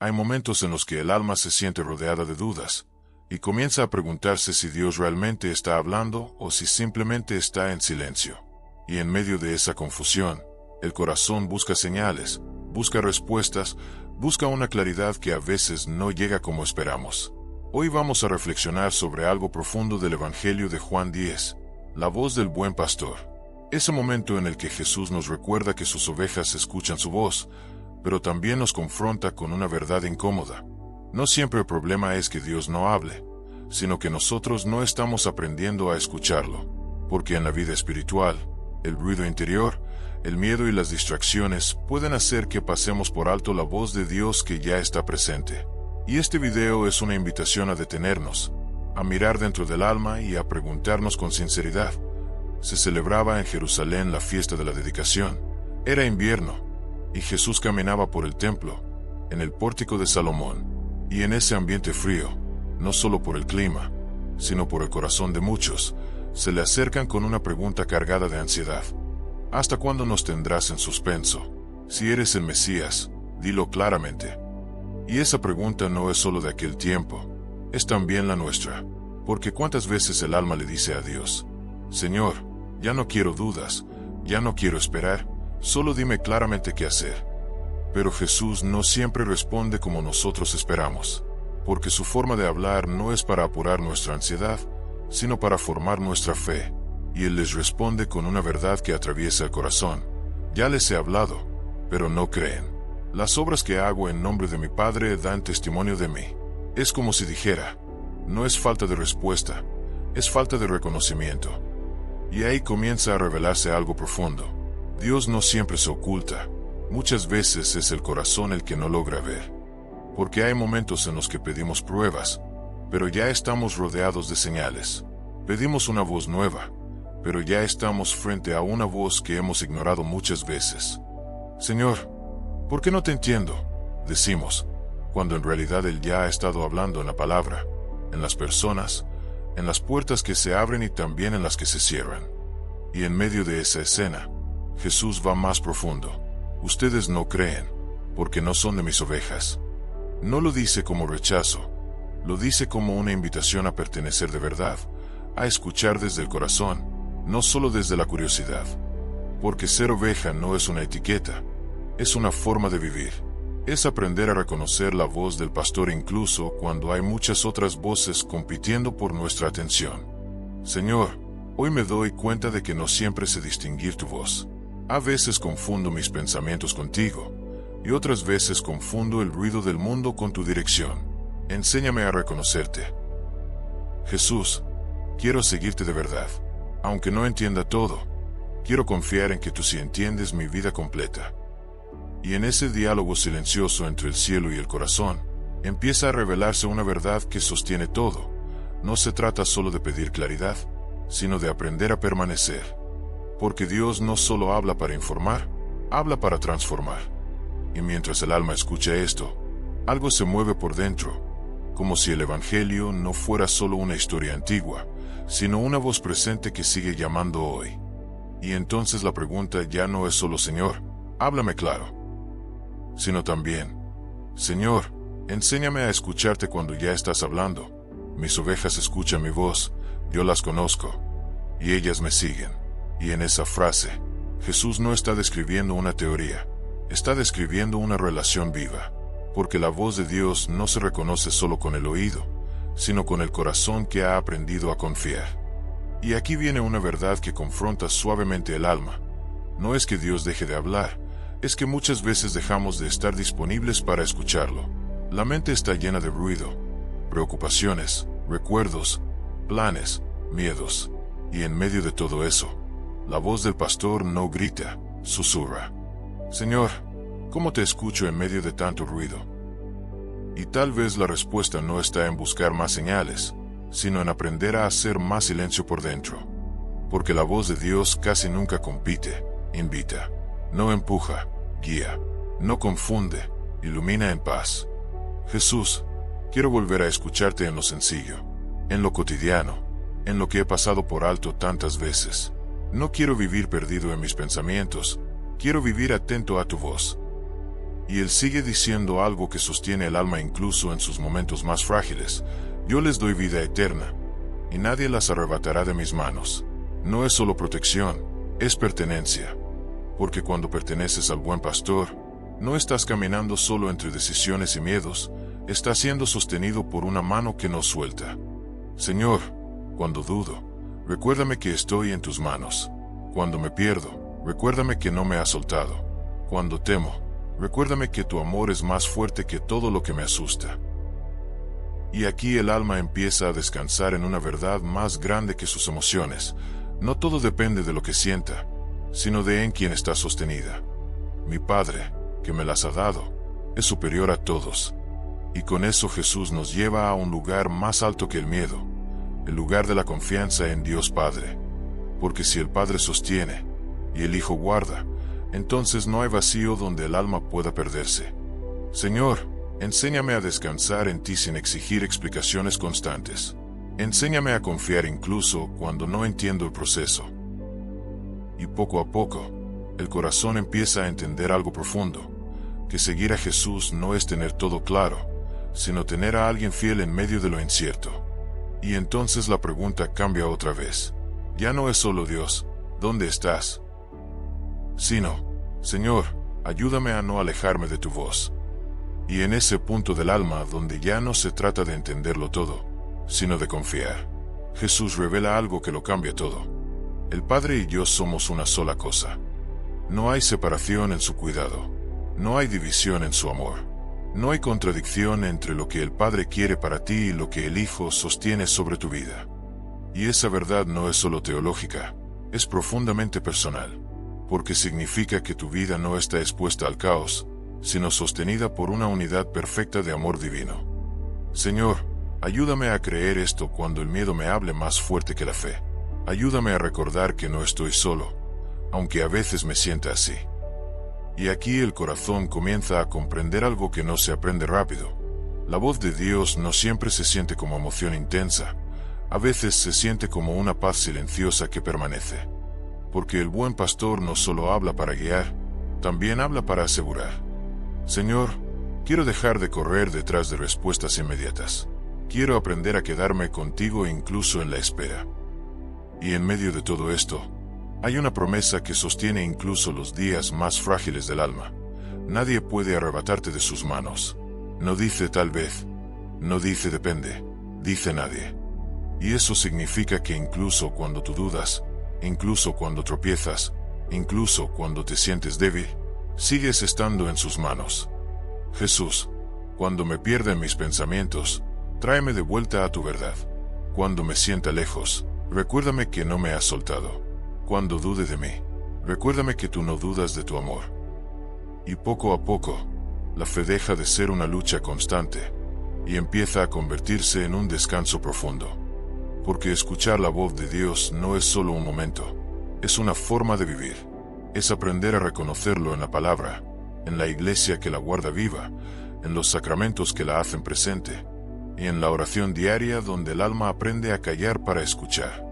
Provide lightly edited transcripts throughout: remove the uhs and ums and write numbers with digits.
Hay momentos en los que el alma se siente rodeada de dudas, y comienza a preguntarse si Dios realmente está hablando o si simplemente está en silencio. Y en medio de esa confusión, el corazón busca señales, busca respuestas, busca una claridad que a veces no llega como esperamos. Hoy vamos a reflexionar sobre algo profundo del Evangelio de Juan 10, la voz del buen pastor. Ese momento en el que Jesús nos recuerda que sus ovejas escuchan su voz, pero también nos confronta con una verdad incómoda. No siempre el problema es que Dios no hable, sino que nosotros no estamos aprendiendo a escucharlo, porque en la vida espiritual, el ruido interior, el miedo y las distracciones pueden hacer que pasemos por alto la voz de Dios que ya está presente. Y este video es una invitación a detenernos, a mirar dentro del alma y a preguntarnos con sinceridad. Se celebraba en Jerusalén la fiesta de la dedicación. Era invierno, y Jesús caminaba por el templo, en el pórtico de Salomón. Y en ese ambiente frío, no solo por el clima, sino por el corazón de muchos, se le acercan con una pregunta cargada de ansiedad. ¿Hasta cuándo nos tendrás en suspenso? Si eres el Mesías, dilo claramente. Y esa pregunta no es solo de aquel tiempo, es también la nuestra, porque ¿cuántas veces el alma le dice a Dios: Señor, ya no quiero dudas, ya no quiero esperar, solo dime claramente qué hacer? Pero Jesús no siempre responde como nosotros esperamos, porque su forma de hablar no es para apurar nuestra ansiedad, sino para formar nuestra fe, y Él les responde con una verdad que atraviesa el corazón. Ya les he hablado, pero no creen. Las obras que hago en nombre de mi Padre dan testimonio de mí. Es como si dijera, no es falta de respuesta, es falta de reconocimiento. Y ahí comienza a revelarse algo profundo. Dios no siempre se oculta. Muchas veces es el corazón el que no logra ver. Porque hay momentos en los que pedimos pruebas, pero ya estamos rodeados de señales. Pedimos una voz nueva, pero ya estamos frente a una voz que hemos ignorado muchas veces. Señor, ¿por qué no te entiendo?, decimos, cuando en realidad Él ya ha estado hablando en la palabra, en las personas, en las puertas que se abren y también en las que se cierran. Y en medio de esa escena, Jesús va más profundo. Ustedes no creen, porque no son de mis ovejas. No lo dice como rechazo, lo dice como una invitación a pertenecer de verdad, a escuchar desde el corazón, no solo desde la curiosidad. Porque ser oveja no es una etiqueta, es una forma de vivir. Es aprender a reconocer la voz del pastor incluso cuando hay muchas otras voces compitiendo por nuestra atención. Señor, hoy me doy cuenta de que no siempre sé distinguir tu voz. A veces confundo mis pensamientos contigo, y otras veces confundo el ruido del mundo con tu dirección. Enséñame a reconocerte. Jesús, quiero seguirte de verdad. Aunque no entienda todo, quiero confiar en que tú sí entiendes mi vida completa. Y en ese diálogo silencioso entre el cielo y el corazón, empieza a revelarse una verdad que sostiene todo. No se trata solo de pedir claridad, sino de aprender a permanecer. Porque Dios no solo habla para informar, habla para transformar. Y mientras el alma escucha esto, algo se mueve por dentro, como si el Evangelio no fuera solo una historia antigua, sino una voz presente que sigue llamando hoy. Y entonces la pregunta ya no es solo Señor, háblame claro, sino también, Señor, enséñame a escucharte cuando ya estás hablando. Mis ovejas escuchan mi voz, yo las conozco, y ellas me siguen. Y en esa frase, Jesús no está describiendo una teoría, está describiendo una relación viva, porque la voz de Dios no se reconoce solo con el oído, sino con el corazón que ha aprendido a confiar. Y aquí viene una verdad que confronta suavemente el alma. No es que Dios deje de hablar, es que muchas veces dejamos de estar disponibles para escucharlo. La mente está llena de ruido, preocupaciones, recuerdos, planes, miedos, y en medio de todo eso, la voz del pastor no grita, susurra. Señor, ¿cómo te escucho en medio de tanto ruido? Y tal vez la respuesta no está en buscar más señales, sino en aprender a hacer más silencio por dentro. Porque la voz de Dios casi nunca compite, invita, no empuja, guía, no confunde, ilumina en paz. Jesús, quiero volver a escucharte en lo sencillo, en lo cotidiano, en lo que he pasado por alto tantas veces. No quiero vivir perdido en mis pensamientos, quiero vivir atento a tu voz. Y Él sigue diciendo algo que sostiene el alma incluso en sus momentos más frágiles. Yo les doy vida eterna, y nadie las arrebatará de mis manos. No es solo protección, es pertenencia. Porque cuando perteneces al buen pastor, no estás caminando solo entre decisiones y miedos, estás siendo sostenido por una mano que no suelta. Señor, cuando dudo, recuérdame que estoy en tus manos. Cuando me pierdo, recuérdame que no me has soltado. Cuando temo, recuérdame que tu amor es más fuerte que todo lo que me asusta. Y aquí el alma empieza a descansar en una verdad más grande que sus emociones. No todo depende de lo que sienta, sino de en quien está sostenida. Mi Padre, que me las ha dado, es superior a todos. Y con eso Jesús nos lleva a un lugar más alto que el miedo, el lugar de la confianza en Dios Padre. Porque si el Padre sostiene, y el Hijo guarda, entonces no hay vacío donde el alma pueda perderse. Señor, enséñame a descansar en ti sin exigir explicaciones constantes. Enséñame a confiar incluso cuando no entiendo el proceso. Y poco a poco, el corazón empieza a entender algo profundo, que seguir a Jesús no es tener todo claro, sino tener a alguien fiel en medio de lo incierto. Y entonces la pregunta cambia otra vez. Ya no es solo Dios, ¿dónde estás? Sino, Señor, ayúdame a no alejarme de tu voz. Y en ese punto del alma donde ya no se trata de entenderlo todo, sino de confiar, Jesús revela algo que lo cambia todo. El Padre y yo somos una sola cosa. No hay separación en su cuidado. No hay división en su amor. No hay contradicción entre lo que el Padre quiere para ti y lo que el Hijo sostiene sobre tu vida. Y esa verdad no es solo teológica, es profundamente personal, porque significa que tu vida no está expuesta al caos, sino sostenida por una unidad perfecta de amor divino. Señor, ayúdame a creer esto cuando el miedo me hable más fuerte que la fe. Ayúdame a recordar que no estoy solo, aunque a veces me sienta así. Y aquí el corazón comienza a comprender algo que no se aprende rápido. La voz de Dios no siempre se siente como emoción intensa, a veces se siente como una paz silenciosa que permanece. Porque el buen pastor no solo habla para guiar, también habla para asegurar. Señor, quiero dejar de correr detrás de respuestas inmediatas. Quiero aprender a quedarme contigo incluso en la espera. Y en medio de todo esto, hay una promesa que sostiene incluso los días más frágiles del alma. Nadie puede arrebatarte de sus manos. No dice tal vez, no dice depende, dice nadie. Y eso significa que incluso cuando tú dudas, incluso cuando tropiezas, incluso cuando te sientes débil, sigues estando en sus manos. Jesús, cuando me pierda en mis pensamientos, tráeme de vuelta a tu verdad. Cuando me sienta lejos, recuérdame que no me has soltado. Cuando dude de mí, recuérdame que tú no dudas de tu amor. Y poco a poco, la fe deja de ser una lucha constante y empieza a convertirse en un descanso profundo. Porque escuchar la voz de Dios no es solo un momento, es una forma de vivir. Es aprender a reconocerlo en la palabra, en la iglesia que la guarda viva, en los sacramentos que la hacen presente, y en la oración diaria donde el alma aprende a callar para escuchar.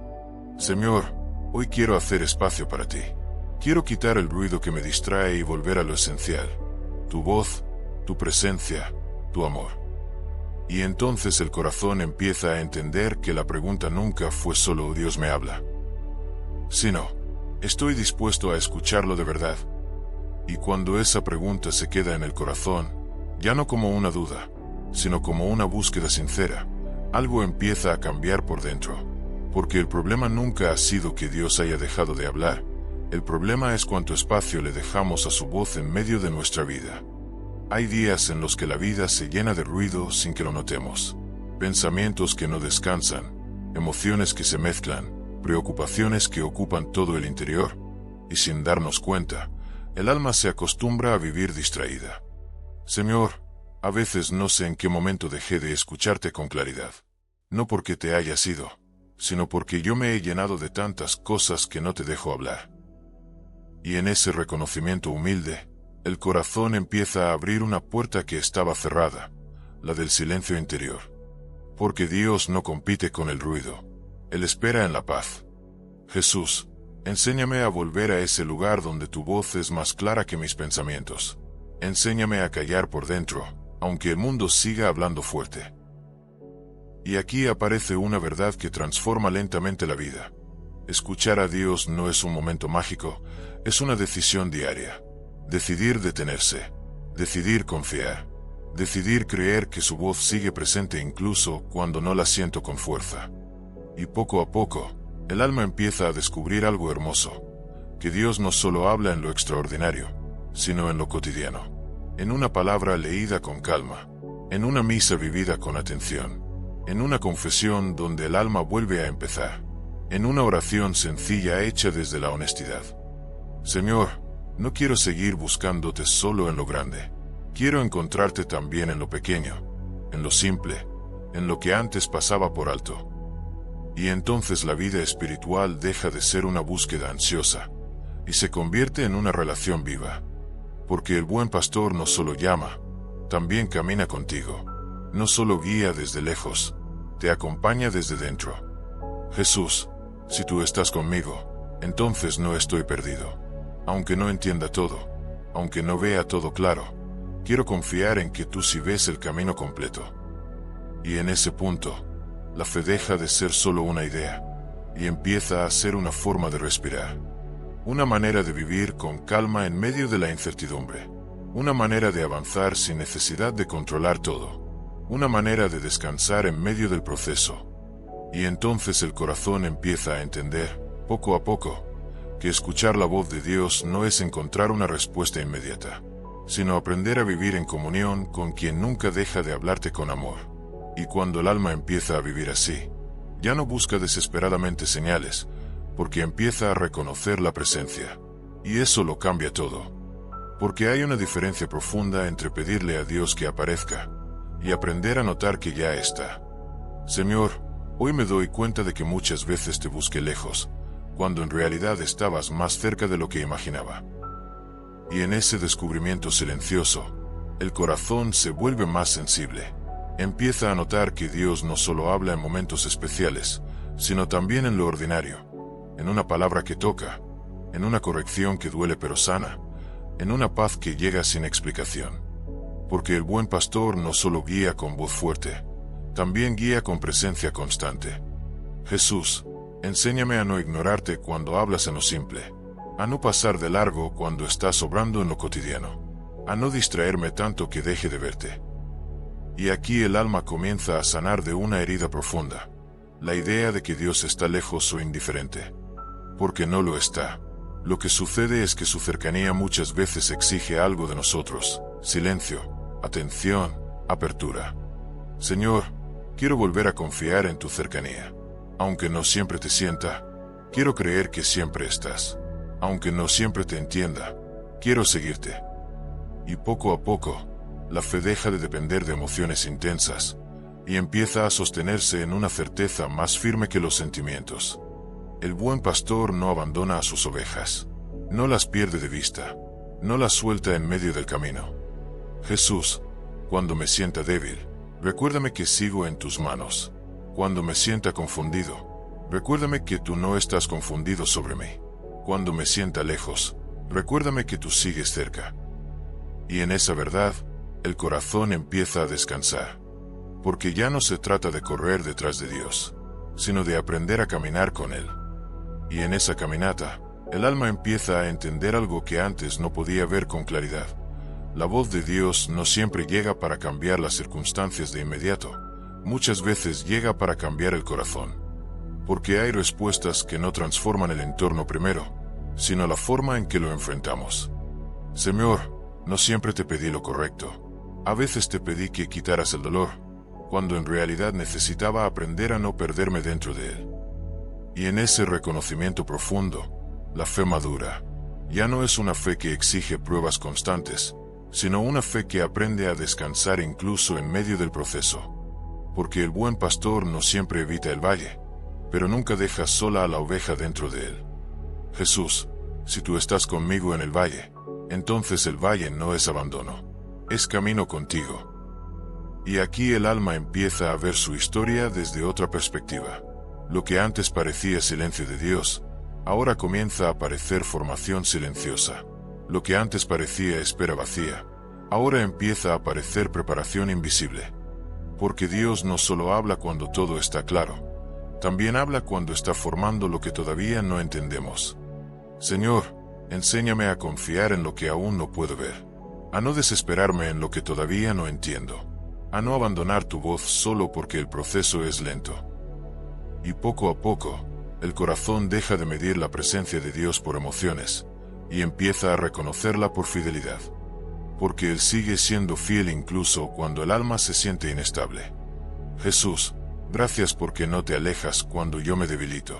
Señor, hoy quiero hacer espacio para ti. Quiero quitar el ruido que me distrae y volver a lo esencial. Tu voz, tu presencia, tu amor. Y entonces el corazón empieza a entender que la pregunta nunca fue solo Dios me habla, sino, estoy dispuesto a escucharlo de verdad. Y cuando esa pregunta se queda en el corazón, ya no como una duda, sino como una búsqueda sincera, algo empieza a cambiar por dentro. Porque el problema nunca ha sido que Dios haya dejado de hablar. El problema es cuánto espacio le dejamos a su voz en medio de nuestra vida. Hay días en los que la vida se llena de ruido sin que lo notemos. Pensamientos que no descansan, emociones que se mezclan, preocupaciones que ocupan todo el interior, y sin darnos cuenta, el alma se acostumbra a vivir distraída. Señor, a veces no sé en qué momento dejé de escucharte con claridad. No porque te hayas ido, sino porque yo me he llenado de tantas cosas que no te dejo hablar. Y en ese reconocimiento humilde, el corazón empieza a abrir una puerta que estaba cerrada, la del silencio interior. Porque Dios no compite con el ruido. Él espera en la paz. Jesús, enséñame a volver a ese lugar donde tu voz es más clara que mis pensamientos. Enséñame a callar por dentro, aunque el mundo siga hablando fuerte. Y aquí aparece una verdad que transforma lentamente la vida. Escuchar a Dios no es un momento mágico, es una decisión diaria. Decidir detenerse, decidir confiar, decidir creer que su voz sigue presente incluso cuando no la siento con fuerza. Y poco a poco, el alma empieza a descubrir algo hermoso, que Dios no solo habla en lo extraordinario, sino en lo cotidiano, en una palabra leída con calma, en una misa vivida con atención, en una confesión donde el alma vuelve a empezar, en una oración sencilla hecha desde la honestidad. Señor, no quiero seguir buscándote solo en lo grande. Quiero encontrarte también en lo pequeño, en lo simple, en lo que antes pasaba por alto. Y entonces la vida espiritual deja de ser una búsqueda ansiosa y se convierte en una relación viva. Porque el buen pastor no solo llama, también camina contigo. No solo guía desde lejos, te acompaña desde dentro. Jesús, si tú estás conmigo, entonces no estoy perdido. Aunque no entienda todo, aunque no vea todo claro, quiero confiar en que tú sí ves el camino completo. Y en ese punto, la fe deja de ser solo una idea, y empieza a ser una forma de respirar. Una manera de vivir con calma en medio de la incertidumbre. Una manera de avanzar sin necesidad de controlar todo. Una manera de descansar en medio del proceso. Y entonces el corazón empieza a entender, poco a poco, que escuchar la voz de Dios no es encontrar una respuesta inmediata, sino aprender a vivir en comunión con quien nunca deja de hablarte con amor. Y cuando el alma empieza a vivir así, ya no busca desesperadamente señales, porque empieza a reconocer la presencia. Y eso lo cambia todo. Porque hay una diferencia profunda entre pedirle a Dios que aparezca y aprender a notar que ya está. Señor, hoy me doy cuenta de que muchas veces te busqué lejos, cuando en realidad estabas más cerca de lo que imaginaba. Y en ese descubrimiento silencioso, el corazón se vuelve más sensible. Empieza a notar que Dios no solo habla en momentos especiales, sino también en lo ordinario, en una palabra que toca, en una corrección que duele pero sana, en una paz que llega sin explicación. Porque el buen pastor no solo guía con voz fuerte, también guía con presencia constante. Jesús, enséñame a no ignorarte cuando hablas en lo simple, a no pasar de largo cuando estás obrando en lo cotidiano, a no distraerme tanto que deje de verte. Y aquí el alma comienza a sanar de una herida profunda, la idea de que Dios está lejos o indiferente. Porque no lo está. Lo que sucede es que su cercanía muchas veces exige algo de nosotros: silencio, atención, apertura. Señor, quiero volver a confiar en tu cercanía. Aunque no siempre te sienta, quiero creer que siempre estás. Aunque no siempre te entienda, quiero seguirte. Y poco a poco, la fe deja de depender de emociones intensas y empieza a sostenerse en una certeza más firme que los sentimientos. El buen pastor no abandona a sus ovejas, no las pierde de vista, no las suelta en medio del camino. Jesús, cuando me sienta débil, recuérdame que sigo en tus manos. Cuando me sienta confundido, recuérdame que tú no estás confundido sobre mí. Cuando me sienta lejos, recuérdame que tú sigues cerca. Y en esa verdad, el corazón empieza a descansar. Porque ya no se trata de correr detrás de Dios, sino de aprender a caminar con Él. Y en esa caminata, el alma empieza a entender algo que antes no podía ver con claridad. La voz de Dios no siempre llega para cambiar las circunstancias de inmediato. Muchas veces llega para cambiar el corazón. Porque hay respuestas que no transforman el entorno primero, sino la forma en que lo enfrentamos. Señor, no siempre te pedí lo correcto. A veces te pedí que quitaras el dolor, cuando en realidad necesitaba aprender a no perderme dentro de él. Y en ese reconocimiento profundo, la fe madura. Ya no es una fe que exige pruebas constantes, sino una fe que aprende a descansar incluso en medio del proceso. Porque el buen pastor no siempre evita el valle, pero nunca deja sola a la oveja dentro de él. Jesús, si tú estás conmigo en el valle, entonces el valle no es abandono, es camino contigo. Y aquí el alma empieza a ver su historia desde otra perspectiva. Lo que antes parecía silencio de Dios, ahora comienza a parecer formación silenciosa. Lo que antes parecía espera vacía, Ahora empieza a aparecer preparación invisible. Porque Dios no solo habla cuando todo está claro, también habla cuando está formando lo que todavía no entendemos. Señor, enséñame a confiar en lo que aún no puedo ver, a no desesperarme en lo que todavía no entiendo, a no abandonar tu voz solo porque el proceso es lento. Y poco a poco, el corazón deja de medir la presencia de Dios por emociones, y empieza a reconocerla por fidelidad. Porque Él sigue siendo fiel incluso cuando el alma se siente inestable. Jesús, gracias porque no te alejas cuando yo me debilito.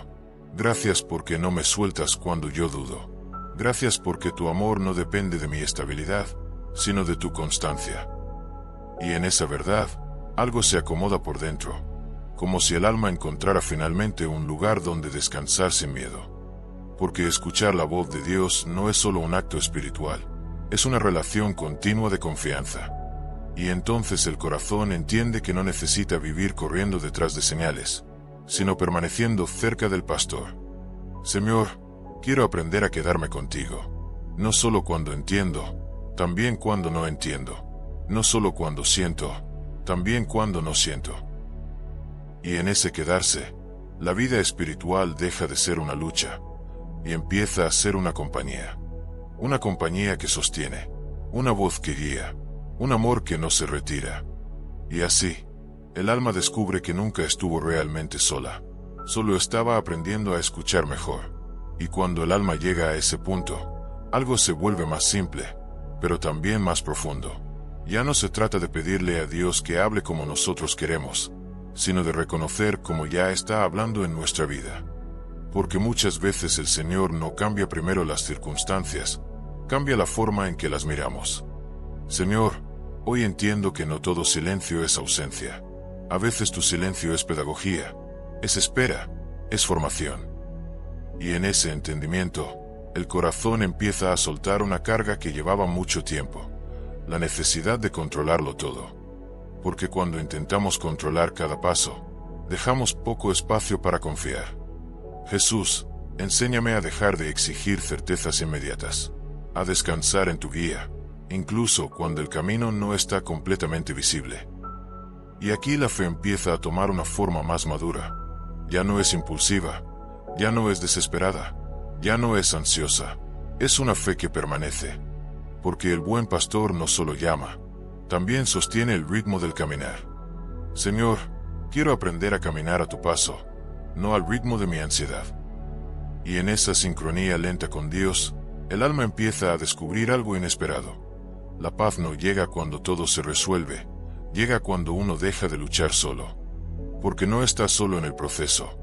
Gracias porque no me sueltas cuando yo dudo. Gracias porque tu amor no depende de mi estabilidad, sino de tu constancia. Y en esa verdad, algo se acomoda por dentro, como si el alma encontrara finalmente un lugar donde descansar sin miedo. Porque escuchar la voz de Dios no es solo un acto espiritual, es una relación continua de confianza. Y entonces el corazón entiende que no necesita vivir corriendo detrás de señales, sino permaneciendo cerca del pastor. Señor, quiero aprender a quedarme contigo, no solo cuando entiendo, también cuando no entiendo, no solo cuando siento, también cuando no siento. Y en ese quedarse, la vida espiritual deja de ser una lucha, y empieza a ser una compañía que sostiene, una voz que guía, un amor que no se retira. Y así, el alma descubre que nunca estuvo realmente sola, solo estaba aprendiendo a escuchar mejor. Y cuando el alma llega a ese punto, algo se vuelve más simple, pero también más profundo. Ya no se trata de pedirle a Dios que hable como nosotros queremos, sino de reconocer cómo ya está hablando en nuestra vida. Porque muchas veces el Señor no cambia primero las circunstancias, cambia la forma en que las miramos. Señor, hoy entiendo que no todo silencio es ausencia. A veces tu silencio es pedagogía, es espera, es formación. Y en ese entendimiento, el corazón empieza a soltar una carga que llevaba mucho tiempo, la necesidad de controlarlo todo. Porque cuando intentamos controlar cada paso, dejamos poco espacio para confiar. Jesús, enséñame a dejar de exigir certezas inmediatas, a descansar en tu guía, incluso cuando el camino no está completamente visible. Y aquí la fe empieza a tomar una forma más madura. Ya no es impulsiva, ya no es desesperada, ya no es ansiosa, es una fe que permanece. Porque el buen pastor no solo llama, también sostiene el ritmo del caminar. Señor, quiero aprender a caminar a tu paso, no al ritmo de mi ansiedad. Y en esa sincronía lenta con Dios, el alma empieza a descubrir algo inesperado. La paz no llega cuando todo se resuelve, llega cuando uno deja de luchar solo. Porque no está solo en el proceso.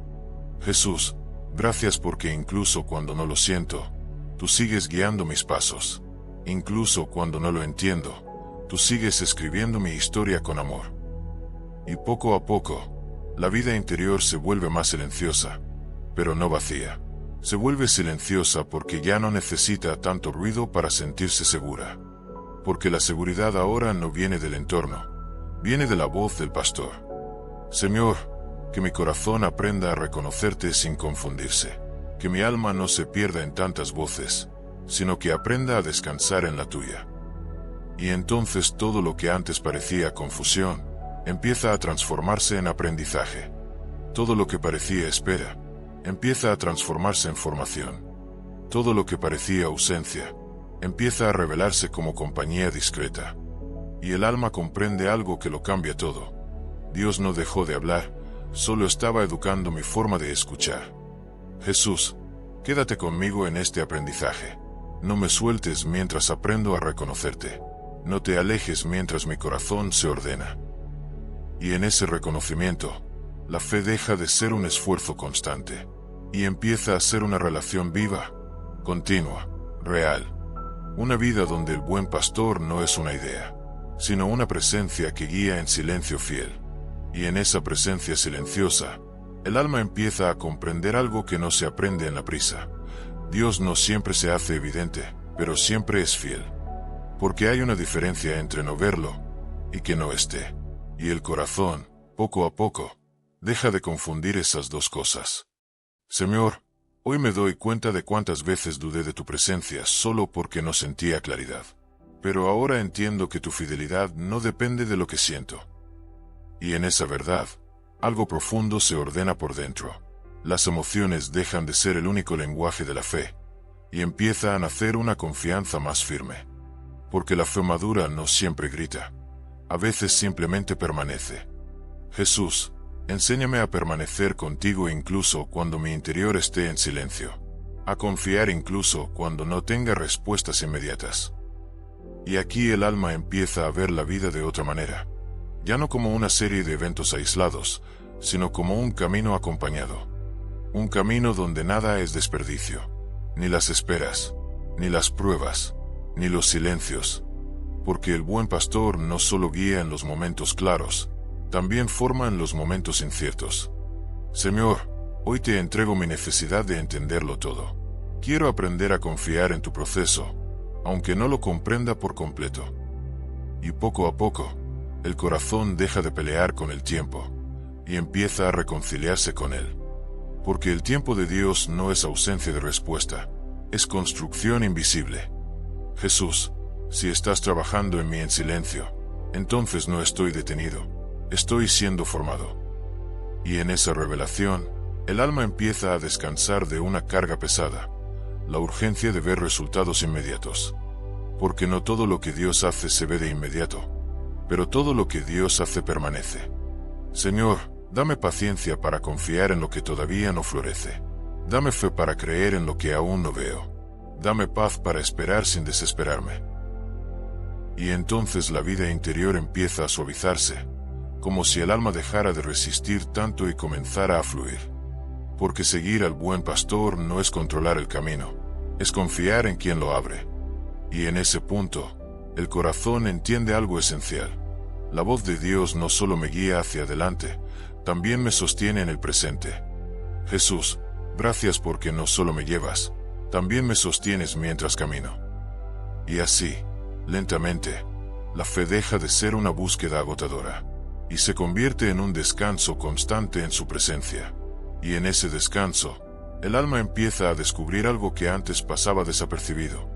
Jesús, gracias porque incluso cuando no lo siento, tú sigues guiando mis pasos. Incluso cuando no lo entiendo, tú sigues escribiendo mi historia con amor. Y poco a poco, la vida interior se vuelve más silenciosa, pero no vacía. Se vuelve silenciosa porque ya no necesita tanto ruido para sentirse segura. Porque la seguridad ahora no viene del entorno, viene de la voz del pastor. Señor, que mi corazón aprenda a reconocerte sin confundirse, que mi alma no se pierda en tantas voces, sino que aprenda a descansar en la tuya. Y entonces todo lo que antes parecía confusión, empieza a transformarse en aprendizaje. Todo lo que parecía espera, empieza a transformarse en formación. Todo lo que parecía ausencia, empieza a revelarse como compañía discreta. Y el alma comprende algo que lo cambia todo. Dios no dejó de hablar, solo estaba educando mi forma de escuchar. Jesús, quédate conmigo en este aprendizaje. No me sueltes mientras aprendo a reconocerte. No te alejes mientras mi corazón se ordena. Y en ese reconocimiento, la fe deja de ser un esfuerzo constante y empieza a ser una relación viva, continua, real. Una vida donde el buen pastor no es una idea, sino una presencia que guía en silencio fiel. Y en esa presencia silenciosa, el alma empieza a comprender algo que no se aprende en la prisa. Dios no siempre se hace evidente, pero siempre es fiel. Porque hay una diferencia entre no verlo y que no esté. Y el corazón, poco a poco, deja de confundir esas dos cosas. Señor, hoy me doy cuenta de cuántas veces dudé de tu presencia solo porque no sentía claridad. Pero ahora entiendo que tu fidelidad no depende de lo que siento. Y en esa verdad, algo profundo se ordena por dentro. Las emociones dejan de ser el único lenguaje de la fe, y empieza a nacer una confianza más firme. Porque la fe madura no siempre grita, a veces simplemente permanece. Jesús, enséñame a permanecer contigo incluso cuando mi interior esté en silencio, a confiar incluso cuando no tenga respuestas inmediatas. Y aquí el alma empieza a ver la vida de otra manera, ya no como una serie de eventos aislados, sino como un camino acompañado. Un camino donde nada es desperdicio, ni las esperas, ni las pruebas, ni los silencios, porque el buen pastor no solo guía en los momentos claros, también forma en los momentos inciertos. Señor, hoy te entrego mi necesidad de entenderlo todo. Quiero aprender a confiar en tu proceso, aunque no lo comprenda por completo. Y poco a poco, el corazón deja de pelear con el tiempo, y empieza a reconciliarse con él. Porque el tiempo de Dios no es ausencia de respuesta, es construcción invisible. Jesús, si estás trabajando en mí en silencio, entonces no estoy detenido, estoy siendo formado. Y en esa revelación, el alma empieza a descansar de una carga pesada, la urgencia de ver resultados inmediatos. Porque no todo lo que Dios hace se ve de inmediato, pero todo lo que Dios hace permanece. Señor, dame paciencia para confiar en lo que todavía no florece. Dame fe para creer en lo que aún no veo. Dame paz para esperar sin desesperarme. Y entonces la vida interior empieza a suavizarse, como si el alma dejara de resistir tanto y comenzara a fluir. Porque seguir al buen pastor no es controlar el camino, es confiar en quien lo abre. Y en ese punto, el corazón entiende algo esencial. La voz de Dios no solo me guía hacia adelante, también me sostiene en el presente. Jesús, gracias porque no solo me llevas, también me sostienes mientras camino. Y así, lentamente, la fe deja de ser una búsqueda agotadora, y se convierte en un descanso constante en su presencia. Y en ese descanso, el alma empieza a descubrir algo que antes pasaba desapercibido.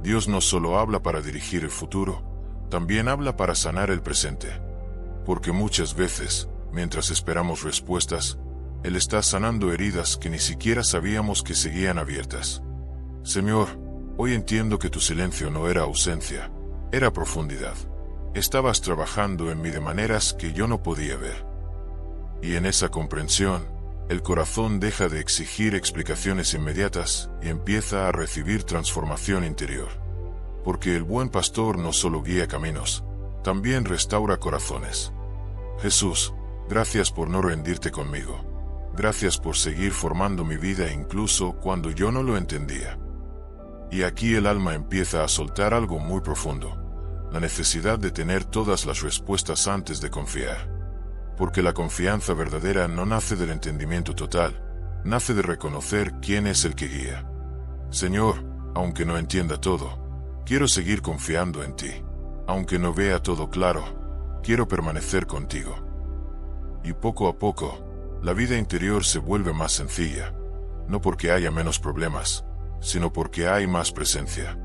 Dios no solo habla para dirigir el futuro, también habla para sanar el presente. Porque muchas veces, mientras esperamos respuestas, Él está sanando heridas que ni siquiera sabíamos que seguían abiertas. Señor, hoy entiendo que tu silencio no era ausencia, era profundidad. Estabas trabajando en mí de maneras que yo no podía ver. Y en esa comprensión, el corazón deja de exigir explicaciones inmediatas y empieza a recibir transformación interior. Porque el buen pastor no solo guía caminos, también restaura corazones. Jesús, gracias por no rendirte conmigo. Gracias por seguir formando mi vida incluso cuando yo no lo entendía. Y aquí el alma empieza a soltar algo muy profundo, la necesidad de tener todas las respuestas antes de confiar. Porque la confianza verdadera no nace del entendimiento total, nace de reconocer quién es el que guía. Señor, aunque no entienda todo, quiero seguir confiando en ti. Aunque no vea todo claro, quiero permanecer contigo. Y poco a poco, la vida interior se vuelve más sencilla, no porque haya menos problemas, sino porque hay más presencia.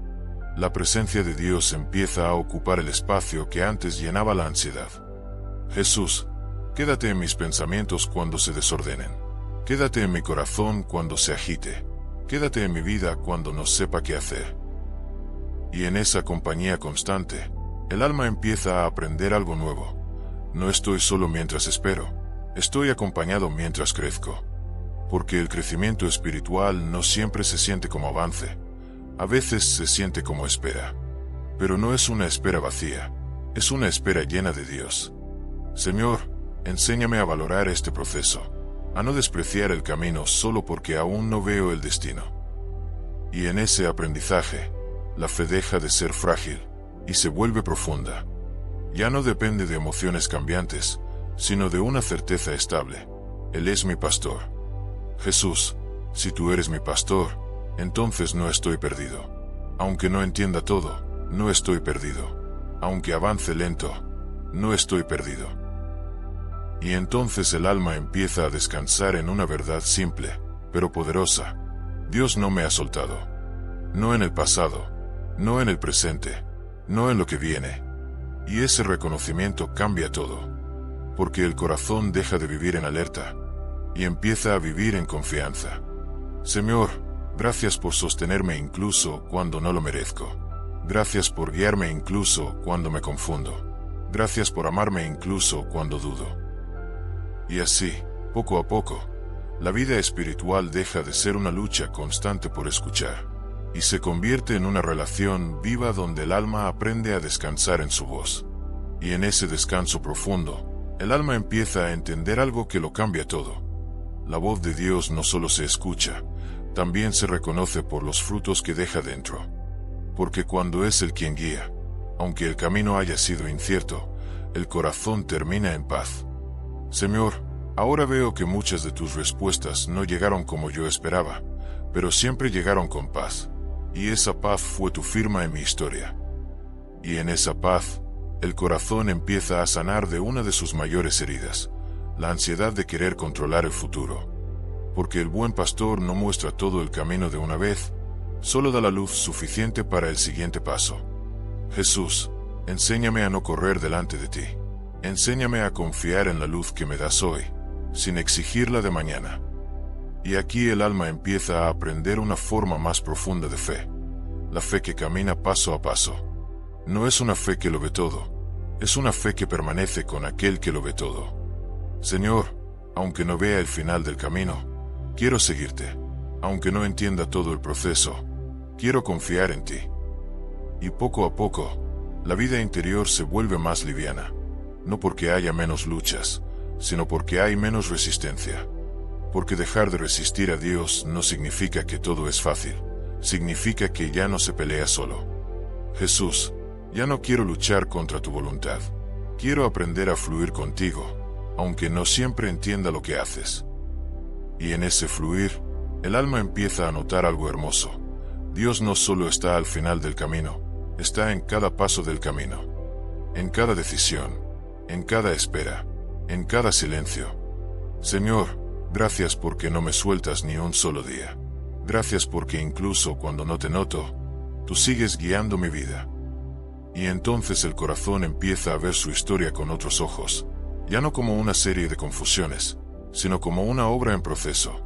La presencia de Dios empieza a ocupar el espacio que antes llenaba la ansiedad. Jesús, quédate en mis pensamientos cuando se desordenen. Quédate en mi corazón cuando se agite. Quédate en mi vida cuando no sepa qué hacer. Y en esa compañía constante, el alma empieza a aprender algo nuevo. No estoy solo mientras espero, estoy acompañado mientras crezco. Porque el crecimiento espiritual no siempre se siente como avance, a veces se siente como espera. Pero no es una espera vacía, es una espera llena de Dios. Señor, enséñame a valorar este proceso, a no despreciar el camino solo porque aún no veo el destino. Y en ese aprendizaje, la fe deja de ser frágil y se vuelve profunda. Ya no depende de emociones cambiantes, sino de una certeza estable. Él es mi pastor. Jesús, si tú eres mi pastor, entonces no estoy perdido. Aunque no entienda todo, no estoy perdido. Aunque avance lento, no estoy perdido. Y entonces el alma empieza a descansar en una verdad simple, pero poderosa. Dios no me ha soltado. No en el pasado, no en el presente, no en lo que viene. Y ese reconocimiento cambia todo, porque el corazón deja de vivir en alerta y empieza a vivir en confianza. Señor, gracias por sostenerme incluso cuando no lo merezco. Gracias por guiarme incluso cuando me confundo. Gracias por amarme incluso cuando dudo. Y así, poco a poco, la vida espiritual deja de ser una lucha constante por escuchar y se convierte en una relación viva donde el alma aprende a descansar en su voz. Y en ese descanso profundo, el alma empieza a entender algo que lo cambia todo. La voz de Dios no solo se escucha, también se reconoce por los frutos que deja dentro. Porque cuando es Él quien guía, aunque el camino haya sido incierto, el corazón termina en paz. Señor, ahora veo que muchas de tus respuestas no llegaron como yo esperaba, pero siempre llegaron con paz. Y esa paz fue tu firma en mi historia. Y en esa paz, el corazón empieza a sanar de una de sus mayores heridas, la ansiedad de querer controlar el futuro. Porque el buen pastor no muestra todo el camino de una vez, solo da la luz suficiente para el siguiente paso. Jesús, enséñame a no correr delante de ti. Enséñame a confiar en la luz que me das hoy, sin exigirla de mañana. Y aquí el alma empieza a aprender una forma más profunda de fe, la fe que camina paso a paso. No es una fe que lo ve todo, es una fe que permanece con aquel que lo ve todo. Señor, aunque no vea el final del camino, quiero seguirte. Aunque no entienda todo el proceso, quiero confiar en ti. Y poco a poco, la vida interior se vuelve más liviana, no porque haya menos luchas, sino porque hay menos resistencia. Porque dejar de resistir a Dios no significa que todo es fácil, significa que ya no se pelea solo. Jesús, ya no quiero luchar contra tu voluntad. Quiero aprender a fluir contigo, aunque no siempre entienda lo que haces. Y en ese fluir, el alma empieza a notar algo hermoso. Dios no solo está al final del camino, está en cada paso del camino, en cada decisión, en cada espera, en cada silencio. Señor, gracias porque no me sueltas ni un solo día. Gracias porque incluso cuando no te noto, tú sigues guiando mi vida. Y entonces el corazón empieza a ver su historia con otros ojos, ya no como una serie de confusiones, sino como una obra en proceso.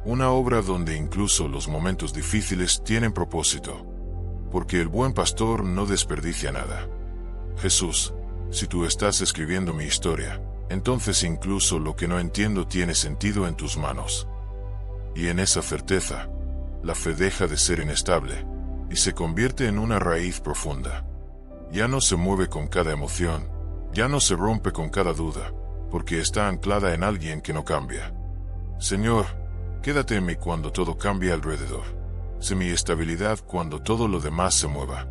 Una obra donde incluso los momentos difíciles tienen propósito. Porque el buen pastor no desperdicia nada. Jesús, si tú estás escribiendo mi historia, entonces incluso lo que no entiendo tiene sentido en tus manos. Y en esa certeza, la fe deja de ser inestable y se convierte en una raíz profunda. Ya no se mueve con cada emoción, ya no se rompe con cada duda, porque está anclada en alguien que no cambia. Señor, quédate en mí cuando todo cambie alrededor. Sé mi estabilidad cuando todo lo demás se mueva.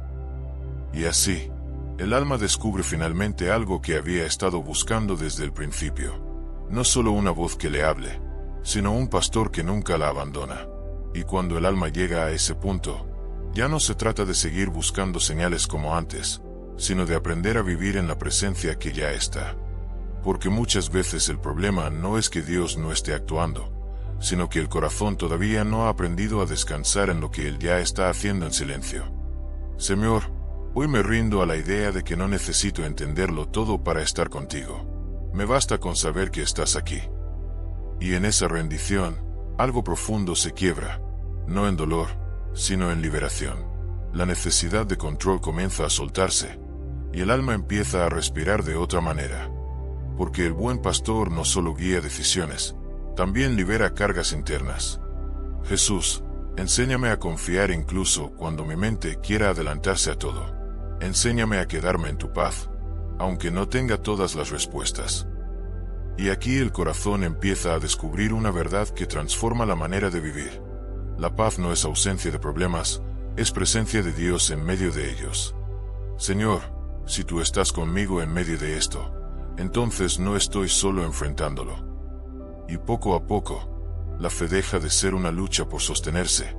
Y así, el alma descubre finalmente algo que había estado buscando desde el principio. No solo una voz que le hable, sino un pastor que nunca la abandona. Y cuando el alma llega a ese punto, ya no se trata de seguir buscando señales como antes, sino de aprender a vivir en la presencia que ya está. Porque muchas veces el problema no es que Dios no esté actuando, sino que el corazón todavía no ha aprendido a descansar en lo que Él ya está haciendo en silencio. Señor, hoy me rindo a la idea de que no necesito entenderlo todo para estar contigo. Me basta con saber que estás aquí. Y en esa rendición, algo profundo se quiebra, no en dolor, sino en liberación. La necesidad de control comienza a soltarse, y el alma empieza a respirar de otra manera. Porque el buen pastor no solo guía decisiones, también libera cargas internas. Jesús, enséñame a confiar incluso cuando mi mente quiera adelantarse a todo. Enséñame a quedarme en tu paz, aunque no tenga todas las respuestas. Y aquí el corazón empieza a descubrir una verdad que transforma la manera de vivir. La paz no es ausencia de problemas, es presencia de Dios en medio de ellos. Señor, si tú estás conmigo en medio de esto, entonces no estoy solo enfrentándolo. Y poco a poco, la fe deja de ser una lucha por sostenerse,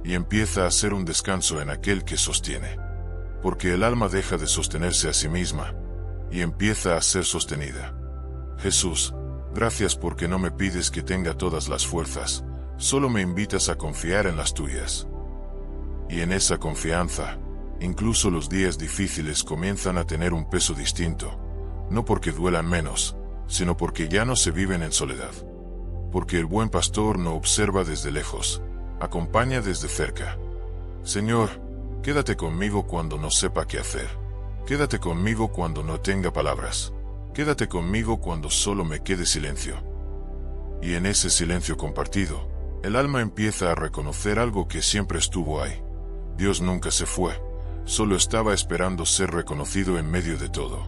y empieza a ser un descanso en aquel que sostiene. Porque el alma deja de sostenerse a sí misma, y empieza a ser sostenida. Jesús, gracias porque no me pides que tenga todas las fuerzas, solo me invitas a confiar en las tuyas. Y en esa confianza, Incluso los días difíciles comienzan a tener un peso distinto, no porque duelan menos, sino porque ya no se viven en soledad. Porque el buen pastor no observa desde lejos, acompaña desde cerca. Señor, quédate conmigo cuando no sepa qué hacer. Quédate conmigo cuando no tenga palabras. Quédate conmigo cuando solo me quede silencio. Y en ese silencio compartido, el alma empieza a reconocer algo que siempre estuvo ahí. Dios nunca se fue, solo estaba esperando ser reconocido en medio de todo.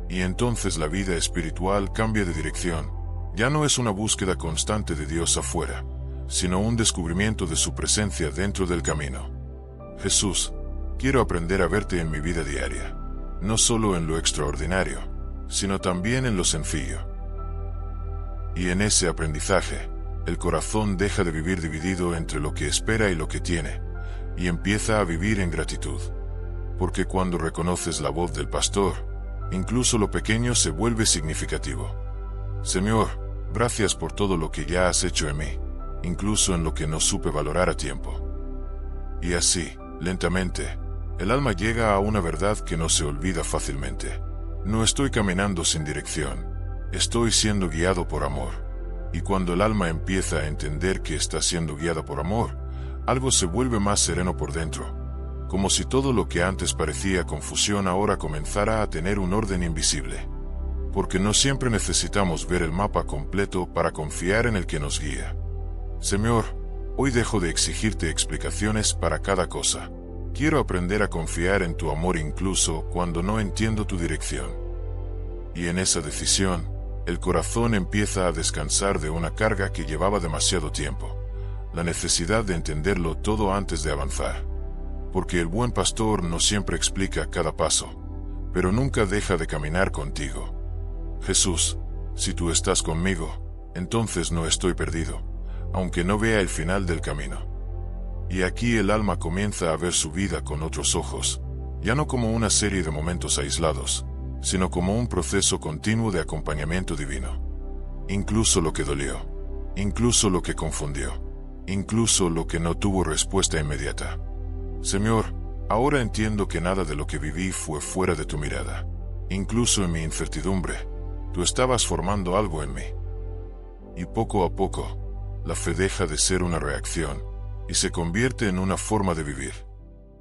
Y entonces la vida espiritual cambia de dirección. Ya no es una búsqueda constante de Dios afuera, sino un descubrimiento de su presencia dentro del camino. Jesús, quiero aprender a verte en mi vida diaria, no solo en lo extraordinario, sino también en lo sencillo. Y en ese aprendizaje, el corazón deja de vivir dividido entre lo que espera y lo que tiene, y empieza a vivir en gratitud. Porque cuando reconoces la voz del pastor, incluso lo pequeño se vuelve significativo. Señor, gracias por todo lo que ya has hecho en mí, incluso en lo que no supe valorar a tiempo. Y así, lentamente, el alma llega a una verdad que no se olvida fácilmente. No estoy caminando sin dirección, estoy siendo guiado por amor. Y cuando el alma empieza a entender que está siendo guiada por amor, algo se vuelve más sereno por dentro, como si todo lo que antes parecía confusión ahora comenzara a tener un orden invisible. Porque no siempre necesitamos ver el mapa completo para confiar en el que nos guía. Señor, hoy dejo de exigirte explicaciones para cada cosa. Quiero aprender a confiar en tu amor incluso cuando no entiendo tu dirección. Y en esa decisión, el corazón empieza a descansar de una carga que llevaba demasiado tiempo, la necesidad de entenderlo todo antes de avanzar. Porque el buen pastor no siempre explica cada paso, pero nunca deja de caminar contigo. Jesús, si tú estás conmigo, entonces no estoy perdido, aunque no vea el final del camino. Y aquí el alma comienza a ver su vida con otros ojos, ya no como una serie de momentos aislados, sino como un proceso continuo de acompañamiento divino. Incluso lo que dolió, incluso lo que confundió, incluso lo que no tuvo respuesta inmediata. Señor, ahora entiendo que nada de lo que viví fue fuera de tu mirada. Incluso en mi incertidumbre, tú estabas formando algo en mí. Y poco a poco, la fe deja de ser una reacción y se convierte en una forma de vivir.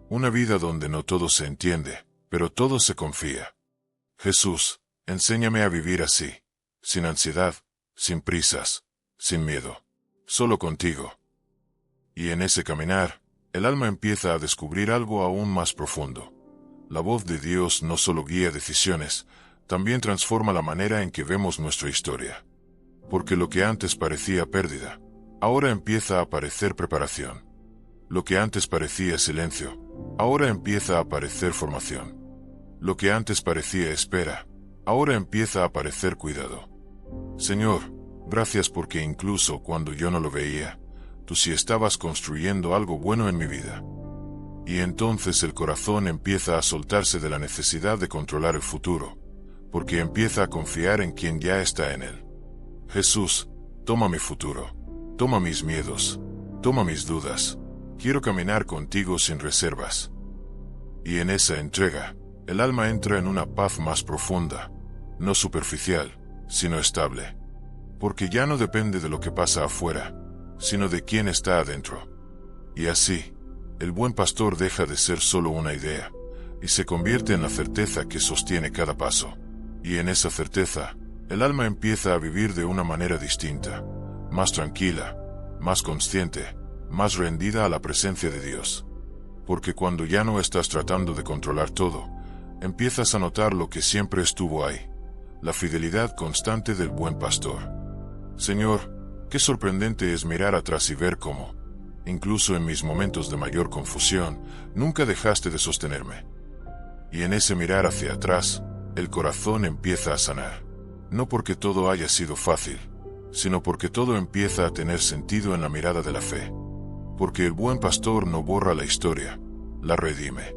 Una vida donde no todo se entiende, pero todo se confía. Jesús, enséñame a vivir así, sin ansiedad, sin prisas, sin miedo, solo contigo. Y en ese caminar, el alma empieza a descubrir algo aún más profundo. La voz de Dios no solo guía decisiones, también transforma la manera en que vemos nuestra historia. Porque lo que antes parecía pérdida, ahora empieza a parecer preparación. Lo que antes parecía silencio, ahora empieza a parecer formación. Lo que antes parecía espera, ahora empieza a parecer cuidado. Señor, gracias porque incluso cuando yo no lo veía, tú sí estabas construyendo algo bueno en mi vida. Y entonces el corazón empieza a soltarse de la necesidad de controlar el futuro, porque empieza a confiar en quien ya está en él. Jesús, toma mi futuro, toma mis miedos, toma mis dudas. Quiero caminar contigo sin reservas. Y en esa entrega, el alma entra en una paz más profunda, no superficial, sino estable. Porque ya no depende de lo que pasa afuera, sino de quién está adentro. Y así, el buen pastor deja de ser solo una idea, y se convierte en la certeza que sostiene cada paso. Y en esa certeza, el alma empieza a vivir de una manera distinta, más tranquila, más consciente, más rendida a la presencia de Dios. Porque cuando ya no estás tratando de controlar todo, empiezas a notar lo que siempre estuvo ahí, la fidelidad constante del buen pastor. Señor, qué sorprendente es mirar atrás y ver cómo, incluso en mis momentos de mayor confusión, nunca dejaste de sostenerme. Y en ese mirar hacia atrás, el corazón empieza a sanar. No porque todo haya sido fácil, sino porque todo empieza a tener sentido en la mirada de la fe. Porque el buen pastor no borra la historia, la redime.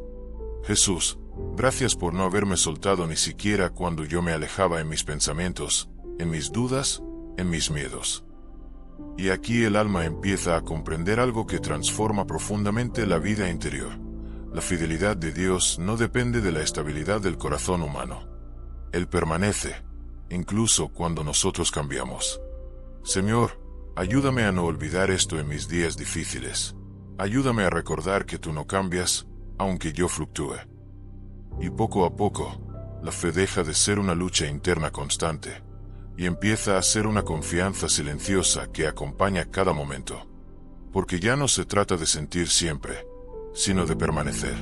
Jesús, gracias por no haberme soltado ni siquiera cuando yo me alejaba en mis pensamientos, en mis dudas, en mis miedos. Y aquí el alma empieza a comprender algo que transforma profundamente la vida interior. La fidelidad de Dios no depende de la estabilidad del corazón humano. Él permanece, incluso cuando nosotros cambiamos. Señor, ayúdame a no olvidar esto en mis días difíciles. Ayúdame a recordar que tú no cambias, aunque yo fluctúe. Y poco a poco, la fe deja de ser una lucha interna constante, y empieza a ser una confianza silenciosa que acompaña cada momento. Porque ya no se trata de sentir siempre, sino de permanecer.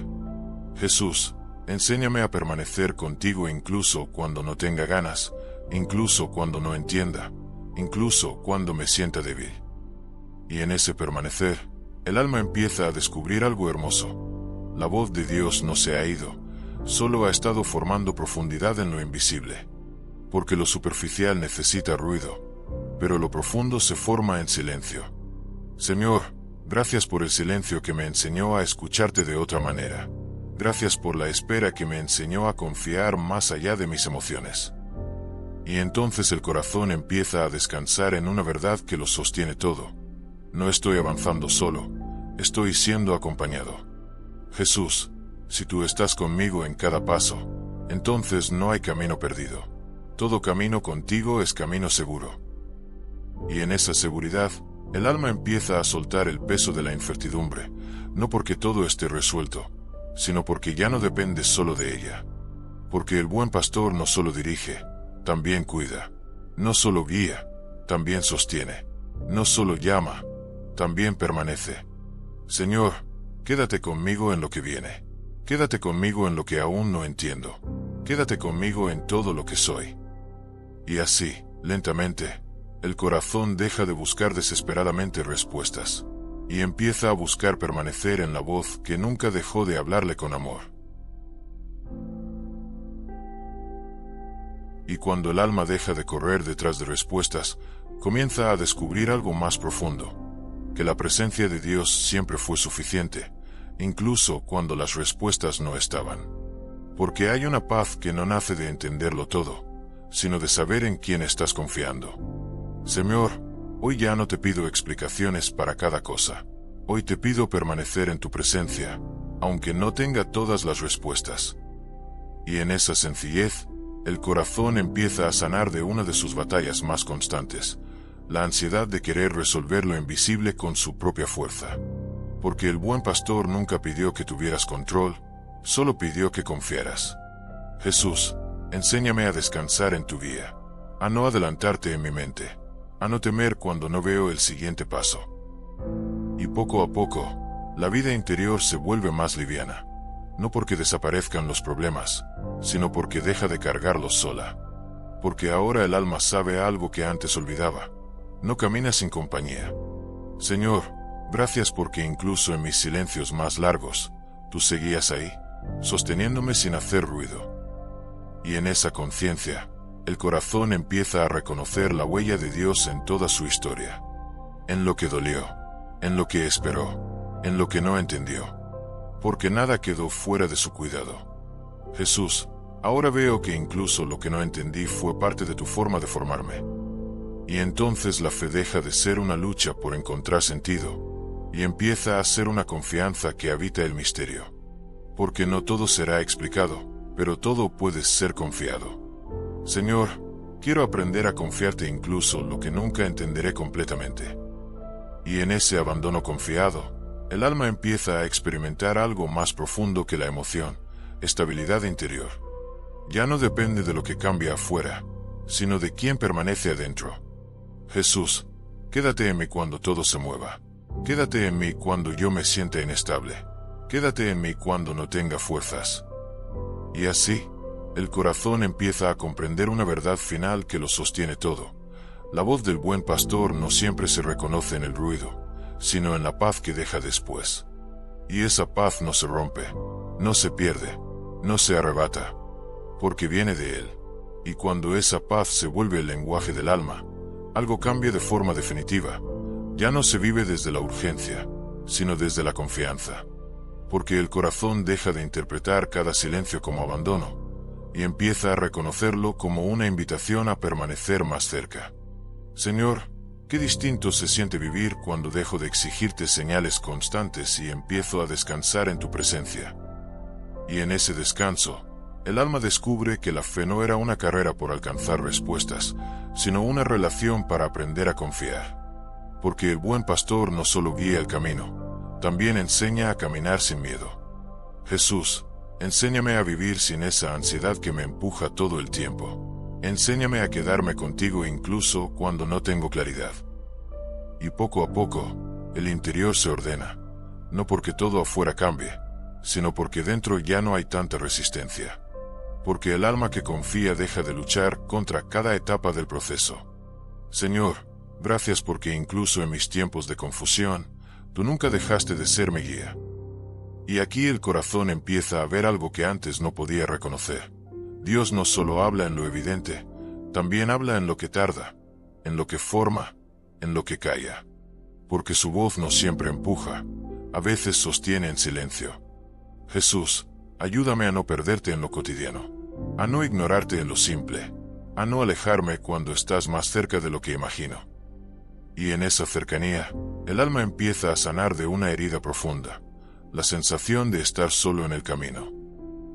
Jesús, enséñame a permanecer contigo incluso cuando no tenga ganas, incluso cuando no entienda, incluso cuando me sienta débil. Y en ese permanecer, el alma empieza a descubrir algo hermoso. La voz de Dios no se ha ido, solo ha estado formando profundidad en lo invisible. Porque lo superficial necesita ruido, pero lo profundo se forma en silencio. Señor, gracias por el silencio que me enseñó a escucharte de otra manera. Gracias por la espera que me enseñó a confiar más allá de mis emociones. Y entonces el corazón empieza a descansar en una verdad que lo sostiene todo. No estoy avanzando solo, estoy siendo acompañado. Jesús, si tú estás conmigo en cada paso, entonces no hay camino perdido. Todo camino contigo es camino seguro. Y en esa seguridad, el alma empieza a soltar el peso de la incertidumbre, no porque todo esté resuelto, sino porque ya no depende solo de ella. Porque el buen pastor no solo dirige, también cuida. No solo guía, también sostiene. No solo llama, también permanece. Señor, quédate conmigo en lo que viene. Quédate conmigo en lo que aún no entiendo. Quédate conmigo en todo lo que soy. Y así, lentamente, el corazón deja de buscar desesperadamente respuestas, y empieza a buscar permanecer en la voz que nunca dejó de hablarle con amor. Y cuando el alma deja de correr detrás de respuestas, comienza a descubrir algo más profundo, que la presencia de Dios siempre fue suficiente, incluso cuando las respuestas no estaban. Porque hay una paz que no nace de entenderlo todo, sino de saber en quién estás confiando. Señor, hoy ya no te pido explicaciones para cada cosa. Hoy te pido permanecer en tu presencia, aunque no tenga todas las respuestas. Y en esa sencillez, el corazón empieza a sanar de una de sus batallas más constantes, la ansiedad de querer resolver lo invisible con su propia fuerza. Porque el buen pastor nunca pidió que tuvieras control, solo pidió que confiaras. Jesús, enséñame a descansar en tu guía, a no adelantarte en mi mente, a no temer cuando no veo el siguiente paso. Y poco a poco, la vida interior se vuelve más liviana, no porque desaparezcan los problemas, sino porque deja de cargarlos sola. Porque ahora el alma sabe algo que antes olvidaba. No camina sin compañía. Señor, gracias porque incluso en mis silencios más largos, tú seguías ahí, sosteniéndome sin hacer ruido. Y en esa conciencia, el corazón empieza a reconocer la huella de Dios en toda su historia. En lo que dolió, en lo que esperó, en lo que no entendió. Porque nada quedó fuera de su cuidado. Jesús, ahora veo que incluso lo que no entendí fue parte de tu forma de formarme. Y entonces la fe deja de ser una lucha por encontrar sentido, y empieza a ser una confianza que habita el misterio. Porque no todo será explicado, pero todo puede ser confiado. Señor, quiero aprender a confiarte incluso lo que nunca entenderé completamente. Y en ese abandono confiado, el alma empieza a experimentar algo más profundo que la emoción, estabilidad interior. Ya no depende de lo que cambia afuera, sino de quién permanece adentro. Jesús, quédate en mí cuando todo se mueva. Quédate en mí cuando yo me sienta inestable. Quédate en mí cuando no tenga fuerzas. Y así, el corazón empieza a comprender una verdad final que lo sostiene todo. La voz del buen pastor no siempre se reconoce en el ruido, sino en la paz que deja después. Y esa paz no se rompe, no se pierde, no se arrebata, porque viene de Él. Y cuando esa paz se vuelve el lenguaje del alma, algo cambia de forma definitiva. Ya no se vive desde la urgencia, sino desde la confianza. Porque el corazón deja de interpretar cada silencio como abandono, y empieza a reconocerlo como una invitación a permanecer más cerca. Señor, Qué distinto se siente vivir cuando dejo de exigirte señales constantes y empiezo a descansar en tu presencia. Y en ese descanso, el alma descubre que la fe no era una carrera por alcanzar respuestas, sino una relación para aprender a confiar. Porque el buen pastor no solo guía el camino, también enseña a caminar sin miedo. Jesús, enséñame a vivir sin esa ansiedad que me empuja todo el tiempo. Enséñame a quedarme contigo incluso cuando no tengo claridad. Y poco a poco, el interior se ordena, no porque todo afuera cambie, sino porque dentro ya no hay tanta resistencia. Porque el alma que confía deja de luchar contra cada etapa del proceso. Señor, gracias porque incluso en mis tiempos de confusión, tú nunca dejaste de ser mi guía. Y aquí el corazón empieza a ver algo que antes no podía reconocer. Dios no solo habla en lo evidente, también habla en lo que tarda, en lo que forma, en lo que calla. Porque su voz no siempre empuja, a veces sostiene en silencio. Jesús, ayúdame a no perderte en lo cotidiano, a no ignorarte en lo simple, a no alejarme cuando estás más cerca de lo que imagino. Y en esa cercanía, el alma empieza a sanar de una herida profunda, la sensación de estar solo en el camino.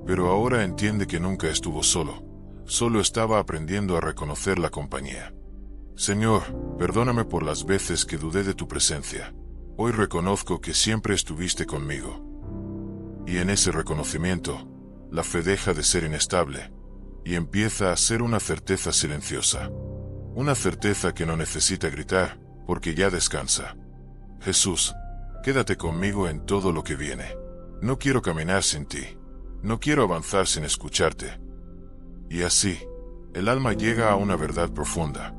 Pero ahora entiende que nunca estuvo solo estaba aprendiendo a reconocer la compañía. Señor, perdóname por las veces que dudé de tu presencia. Hoy reconozco que siempre estuviste conmigo. Y en ese reconocimiento, la fe deja de ser inestable, y empieza a ser una certeza silenciosa. Una certeza que no necesita gritar, porque ya descansa. Jesús, quédate conmigo en todo lo que viene. No quiero caminar sin ti. No quiero avanzar sin escucharte. Y así, el alma llega a una verdad profunda.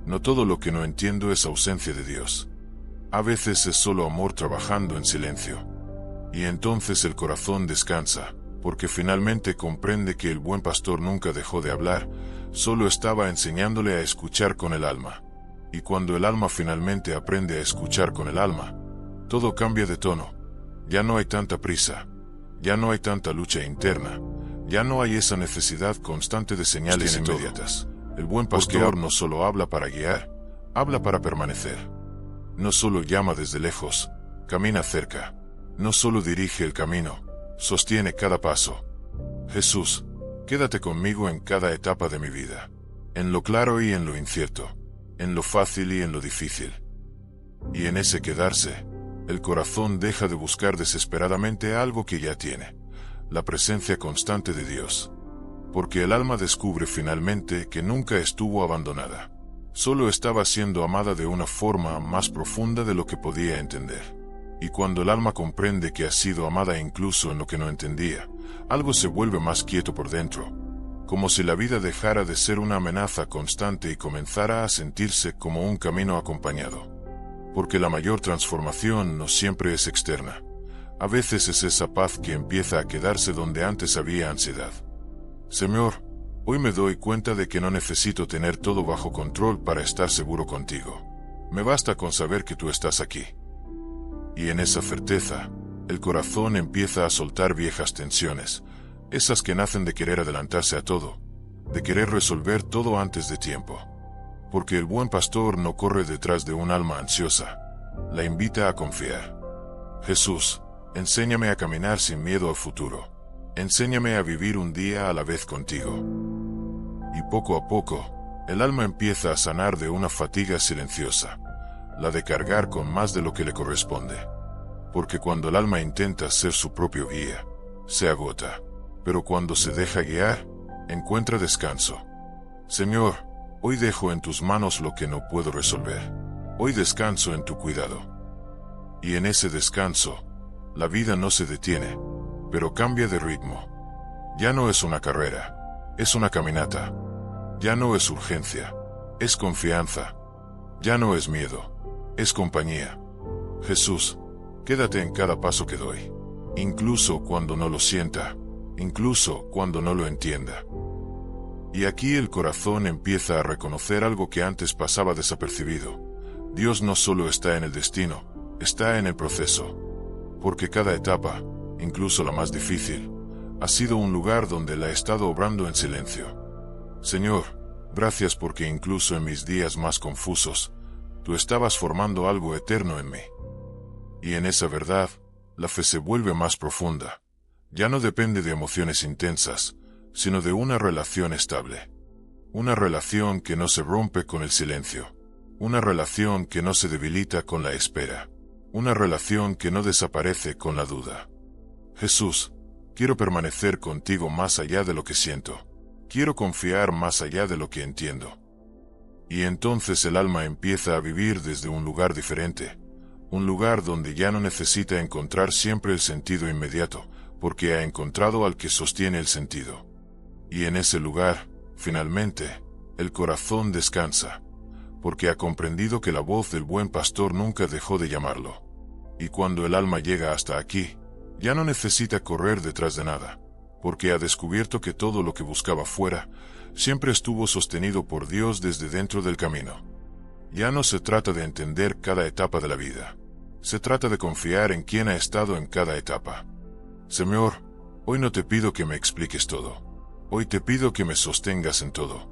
No todo lo que no entiendo es ausencia de Dios. A veces es solo amor trabajando en silencio. Y entonces el corazón descansa, porque finalmente comprende que el buen pastor nunca dejó de hablar, solo estaba enseñándole a escuchar con el alma. Y cuando el alma finalmente aprende a escuchar con el alma, todo cambia de tono. Ya no hay tanta prisa, ya no hay tanta lucha interna, ya no hay esa necesidad constante de señales inmediatas. El buen pastor no solo habla para guiar, habla para permanecer. No solo llama desde lejos, camina cerca. No solo dirige el camino, sostiene cada paso. Jesús, quédate conmigo en cada etapa de mi vida, en lo claro y en lo incierto, en lo fácil y en lo difícil. Y en ese quedarse, el corazón deja de buscar desesperadamente algo que ya tiene, la presencia constante de Dios. Porque el alma descubre finalmente que nunca estuvo abandonada, solo estaba siendo amada de una forma más profunda de lo que podía entender. Y cuando el alma comprende que ha sido amada incluso en lo que no entendía, algo se vuelve más quieto por dentro, como si la vida dejara de ser una amenaza constante y comenzara a sentirse como un camino acompañado. Porque la mayor transformación no siempre es externa. A veces es esa paz que empieza a quedarse donde antes había ansiedad. Señor, hoy me doy cuenta de que no necesito tener todo bajo control para estar seguro contigo. Me basta con saber que tú estás aquí. Y en esa certeza, el corazón empieza a soltar viejas tensiones, esas que nacen de querer adelantarse a todo, de querer resolver todo antes de tiempo. Porque el buen pastor no corre detrás de un alma ansiosa, la invita a confiar. Jesús, enséñame a caminar sin miedo al futuro. Enséñame a vivir un día a la vez contigo. Y poco a poco, el alma empieza a sanar de una fatiga silenciosa, la de cargar con más de lo que le corresponde. Porque cuando el alma intenta ser su propio guía, se agota. Pero cuando se deja guiar, encuentra descanso. Señor, hoy dejo en tus manos lo que no puedo resolver. Hoy descanso en tu cuidado. Y en ese descanso, la vida no se detiene, pero cambia de ritmo. Ya no es una carrera, es una caminata. Ya no es urgencia, es confianza. Ya no es miedo, es compañía. Jesús, quédate en cada paso que doy, incluso cuando no lo sienta, incluso cuando no lo entienda. Y aquí el corazón empieza a reconocer algo que antes pasaba desapercibido. Dios no solo está en el destino, está en el proceso. Porque cada etapa, incluso la más difícil, ha sido un lugar donde Él ha estado obrando en silencio. Señor, gracias porque incluso en mis días más confusos, Tú estabas formando algo eterno en mí. Y en esa verdad, la fe se vuelve más profunda. Ya no depende de emociones intensas, sino de una relación estable. Una relación que no se rompe con el silencio. Una relación que no se debilita con la espera. Una relación que no desaparece con la duda. Jesús, quiero permanecer contigo más allá de lo que siento. Quiero confiar más allá de lo que entiendo. Y entonces el alma empieza a vivir desde un lugar diferente. Un lugar donde ya no necesita encontrar siempre el sentido inmediato, porque ha encontrado al que sostiene el sentido. Y en ese lugar, finalmente, el corazón descansa, porque ha comprendido que la voz del buen pastor nunca dejó de llamarlo. Y cuando el alma llega hasta aquí, ya no necesita correr detrás de nada, porque ha descubierto que todo lo que buscaba fuera, siempre estuvo sostenido por Dios desde dentro del camino. Ya no se trata de entender cada etapa de la vida. Se trata de confiar en quien ha estado en cada etapa. Señor, hoy no te pido que me expliques todo. Hoy te pido que me sostengas en todo.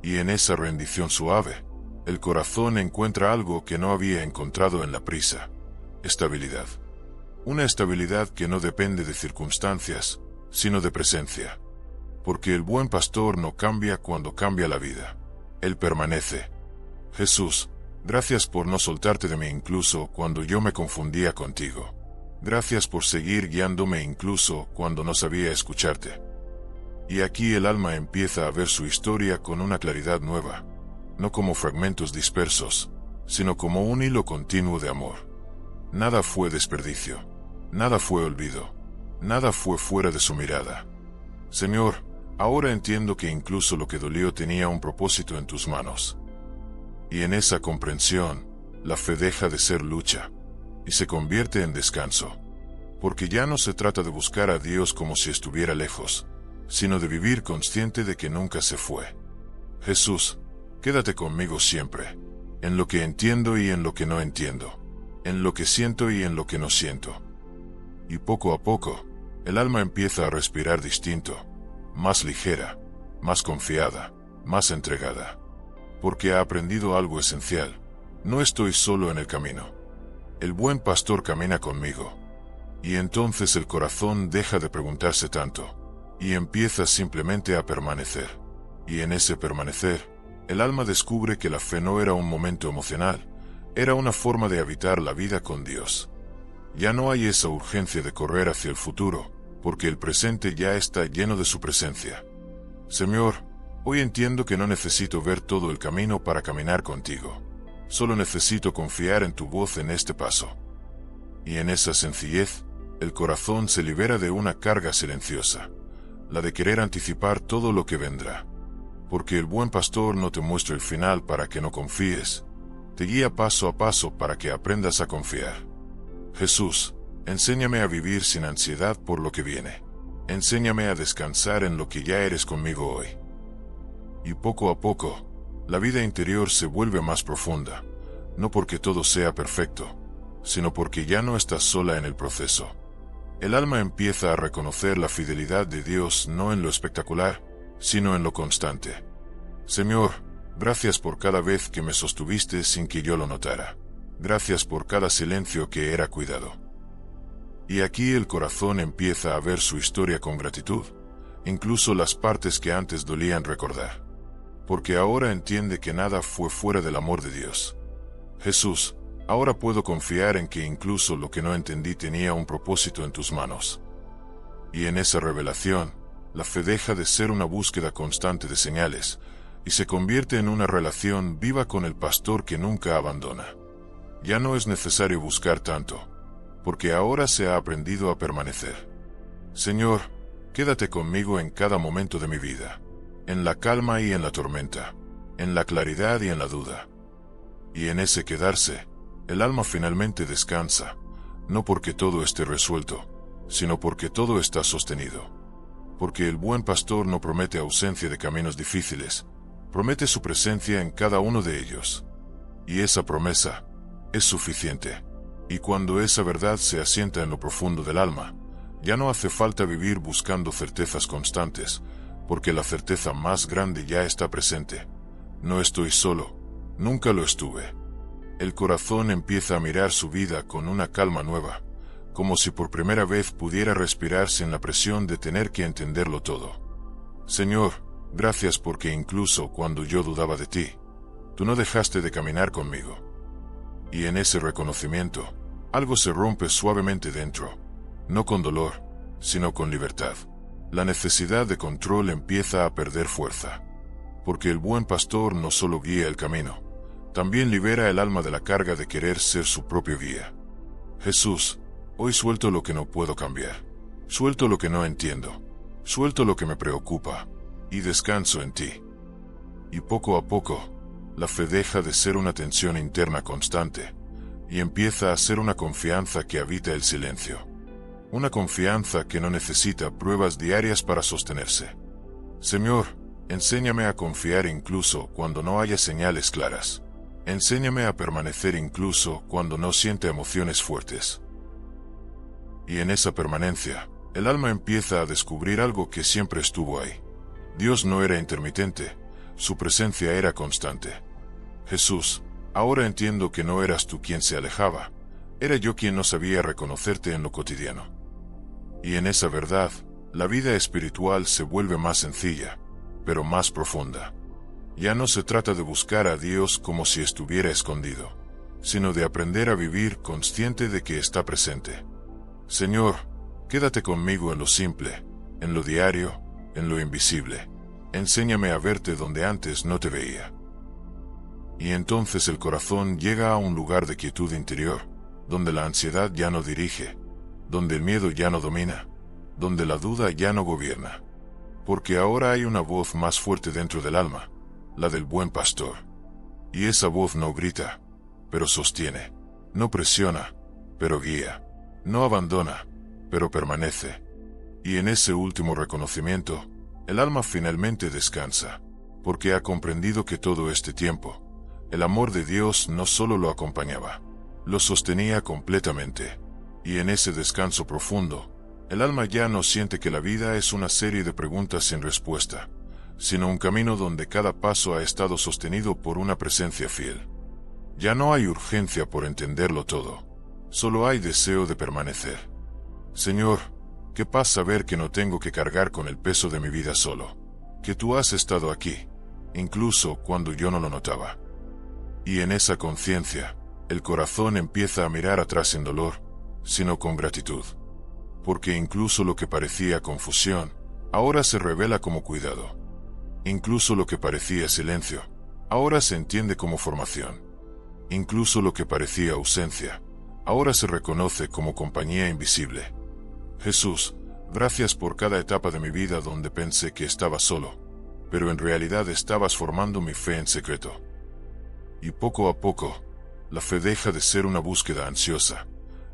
Y en esa rendición suave, el corazón encuentra algo que no había encontrado en la prisa: estabilidad. Una estabilidad que no depende de circunstancias, sino de presencia. Porque el buen pastor no cambia cuando cambia la vida. Él permanece. Jesús, gracias por no soltarte de mí incluso cuando yo me confundía contigo. Gracias por seguir guiándome incluso cuando no sabía escucharte. Y aquí el alma empieza a ver su historia con una claridad nueva, no como fragmentos dispersos, sino como un hilo continuo de amor. Nada fue desperdicio, nada fue olvido, nada fue fuera de su mirada. Señor, ahora entiendo que incluso lo que dolió tenía un propósito en tus manos. Y en esa comprensión, la fe deja de ser lucha, y se convierte en descanso. Porque ya no se trata de buscar a Dios como si estuviera lejos, sino de vivir consciente de que nunca se fue. Jesús, quédate conmigo siempre, en lo que entiendo y en lo que no entiendo, en lo que siento y en lo que no siento. Y poco a poco, el alma empieza a respirar distinto, más ligera, más confiada, más entregada. Porque ha aprendido algo esencial: no estoy solo en el camino. El buen pastor camina conmigo. Y entonces el corazón deja de preguntarse tanto, y empieza simplemente a permanecer. Y en ese permanecer, el alma descubre que la fe no era un momento emocional, era una forma de habitar la vida con Dios. Ya no hay esa urgencia de correr hacia el futuro, porque el presente ya está lleno de su presencia. Señor, hoy entiendo que no necesito ver todo el camino para caminar contigo. Solo necesito confiar en tu voz en este paso. Y en esa sencillez, el corazón se libera de una carga silenciosa, la de querer anticipar todo lo que vendrá. Porque el buen pastor no te muestra el final para que no confíes, te guía paso a paso para que aprendas a confiar. Jesús, enséñame a vivir sin ansiedad por lo que viene. Enséñame a descansar en lo que ya eres conmigo hoy. Y poco a poco, la vida interior se vuelve más profunda, no porque todo sea perfecto, sino porque ya no estás sola en el proceso. El alma empieza a reconocer la fidelidad de Dios no en lo espectacular, sino en lo constante. Señor, gracias por cada vez que me sostuviste sin que yo lo notara. Gracias por cada silencio que era cuidado. Y aquí el corazón empieza a ver su historia con gratitud, incluso las partes que antes dolían recordar. Porque ahora entiende que nada fue fuera del amor de Dios. Jesús, ahora puedo confiar en que incluso lo que no entendí tenía un propósito en tus manos. Y en esa revelación, la fe deja de ser una búsqueda constante de señales, y se convierte en una relación viva con el pastor que nunca abandona. Ya no es necesario buscar tanto, porque ahora se ha aprendido a permanecer. Señor, quédate conmigo en cada momento de mi vida, en la calma y en la tormenta, en la claridad y en la duda. Y en ese quedarse, el alma finalmente descansa, no porque todo esté resuelto, sino porque todo está sostenido. Porque el buen pastor no promete ausencia de caminos difíciles, promete su presencia en cada uno de ellos. Y esa promesa es suficiente. Y cuando esa verdad se asienta en lo profundo del alma, ya no hace falta vivir buscando certezas constantes, porque la certeza más grande ya está presente. No estoy solo, nunca lo estuve. El corazón empieza a mirar su vida con una calma nueva, como si por primera vez pudiera respirar sin la presión de tener que entenderlo todo. Señor, gracias porque incluso cuando yo dudaba de ti, tú no dejaste de caminar conmigo. Y en ese reconocimiento, algo se rompe suavemente dentro, no con dolor, sino con libertad. La necesidad de control empieza a perder fuerza, porque el buen pastor no solo guía el camino, también libera el alma de la carga de querer ser su propio guía. Jesús, hoy suelto lo que no puedo cambiar, suelto lo que no entiendo, suelto lo que me preocupa, y descanso en ti. Y poco a poco, la fe deja de ser una tensión interna constante, y empieza a ser una confianza que habita el silencio. Una confianza que no necesita pruebas diarias para sostenerse. Señor, enséñame a confiar incluso cuando no haya señales claras. Enséñame a permanecer incluso cuando no sienta emociones fuertes. Y en esa permanencia, el alma empieza a descubrir algo que siempre estuvo ahí. Dios no era intermitente, su presencia era constante. Jesús, ahora entiendo que no eras tú quien se alejaba, era yo quien no sabía reconocerte en lo cotidiano. Y en esa verdad, la vida espiritual se vuelve más sencilla, pero más profunda. Ya no se trata de buscar a Dios como si estuviera escondido, sino de aprender a vivir consciente de que está presente. Señor, quédate conmigo en lo simple, en lo diario, en lo invisible. Enséñame a verte donde antes no te veía. Y entonces el corazón llega a un lugar de quietud interior, donde la ansiedad ya no dirige, donde el miedo ya no domina, donde la duda ya no gobierna. Porque ahora hay una voz más fuerte dentro del alma, la del buen pastor. Y esa voz no grita, pero sostiene, no presiona, pero guía, no abandona, pero permanece. Y en ese último reconocimiento, el alma finalmente descansa, porque ha comprendido que todo este tiempo, el amor de Dios no solo lo acompañaba, lo sostenía completamente. Y en ese descanso profundo, el alma ya no siente que la vida es una serie de preguntas sin respuesta, sino un camino donde cada paso ha estado sostenido por una presencia fiel. Ya no hay urgencia por entenderlo todo, solo hay deseo de permanecer. Señor, qué paz saber que no tengo que cargar con el peso de mi vida solo, que tú has estado aquí, incluso cuando yo no lo notaba. Y en esa conciencia, el corazón empieza a mirar atrás sin dolor, sino con gratitud. Porque incluso lo que parecía confusión, ahora se revela como cuidado. Incluso lo que parecía silencio, ahora se entiende como formación. Incluso lo que parecía ausencia, ahora se reconoce como compañía invisible. Jesús, gracias por cada etapa de mi vida donde pensé que estaba solo, pero en realidad estabas formando mi fe en secreto. Y poco a poco, la fe deja de ser una búsqueda ansiosa,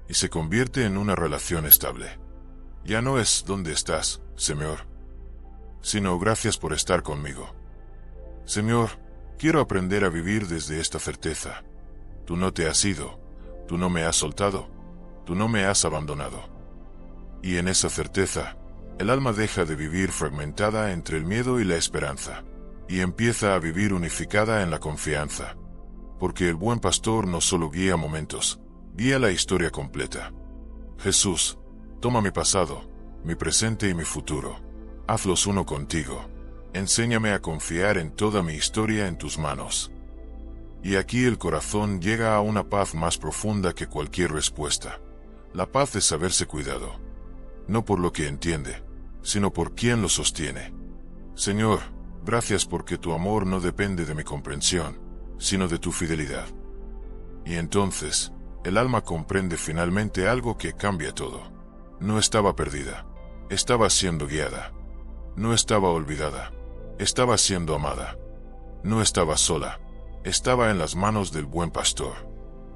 y se convierte en una relación estable. Ya no es ¿dónde estás, Señor?, sino gracias por estar conmigo. Señor, quiero aprender a vivir desde esta certeza. Tú no te has ido, tú no me has soltado, tú no me has abandonado. Y en esa certeza, el alma deja de vivir fragmentada entre el miedo y la esperanza, y empieza a vivir unificada en la confianza. Porque el buen pastor no solo guía momentos, guía la historia completa. Jesús, toma mi pasado, mi presente y mi futuro. Hazlos uno contigo. Enséñame a confiar en toda mi historia en tus manos. Y aquí el corazón llega a una paz más profunda que cualquier respuesta. La paz de saberse cuidado. No por lo que entiende, sino por quien lo sostiene. Señor, gracias porque tu amor no depende de mi comprensión, sino de tu fidelidad. Y entonces, el alma comprende finalmente algo que cambia todo. No estaba perdida, estaba siendo guiada. No estaba olvidada, estaba siendo amada. No estaba sola, estaba en las manos del buen pastor.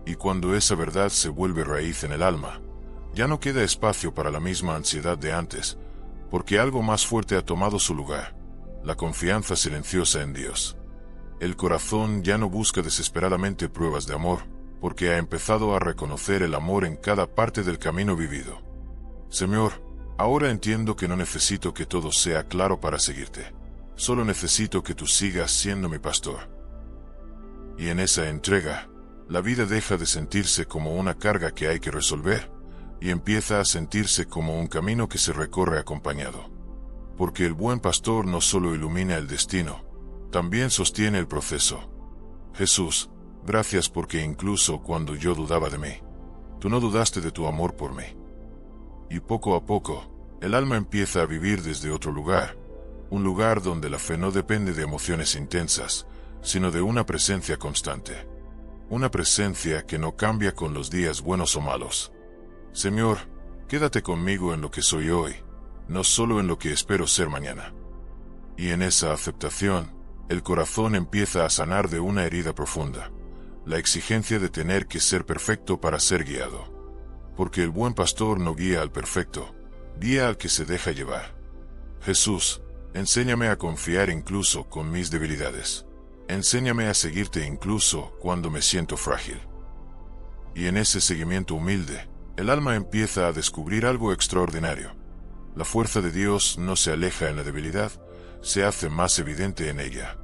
Y cuando esa verdad se vuelve raíz en el alma, ya no queda espacio para la misma ansiedad de antes, porque algo más fuerte ha tomado su lugar, la confianza silenciosa en Dios. El corazón ya no busca desesperadamente pruebas de amor, porque ha empezado a reconocer el amor en cada parte del camino vivido. Señor, ahora entiendo que no necesito que todo sea claro para seguirte. Solo necesito que tú sigas siendo mi pastor. Y en esa entrega, la vida deja de sentirse como una carga que hay que resolver, y empieza a sentirse como un camino que se recorre acompañado. Porque el buen pastor no solo ilumina el destino, también sostiene el proceso. Jesús, gracias porque incluso cuando yo dudaba de mí, tú no dudaste de tu amor por mí. Y poco a poco, el alma empieza a vivir desde otro lugar, un lugar donde la fe no depende de emociones intensas, sino de una presencia constante. Una presencia que no cambia con los días buenos o malos. Señor, quédate conmigo en lo que soy hoy, no solo en lo que espero ser mañana. Y en esa aceptación, el corazón empieza a sanar de una herida profunda, la exigencia de tener que ser perfecto para ser guiado. Porque el buen pastor no guía al perfecto, guía al que se deja llevar. Jesús, enséñame a confiar incluso con mis debilidades. Enséñame a seguirte incluso cuando me siento frágil. Y en ese seguimiento humilde, el alma empieza a descubrir algo extraordinario. La fuerza de Dios no se aleja en la debilidad, se hace más evidente en ella.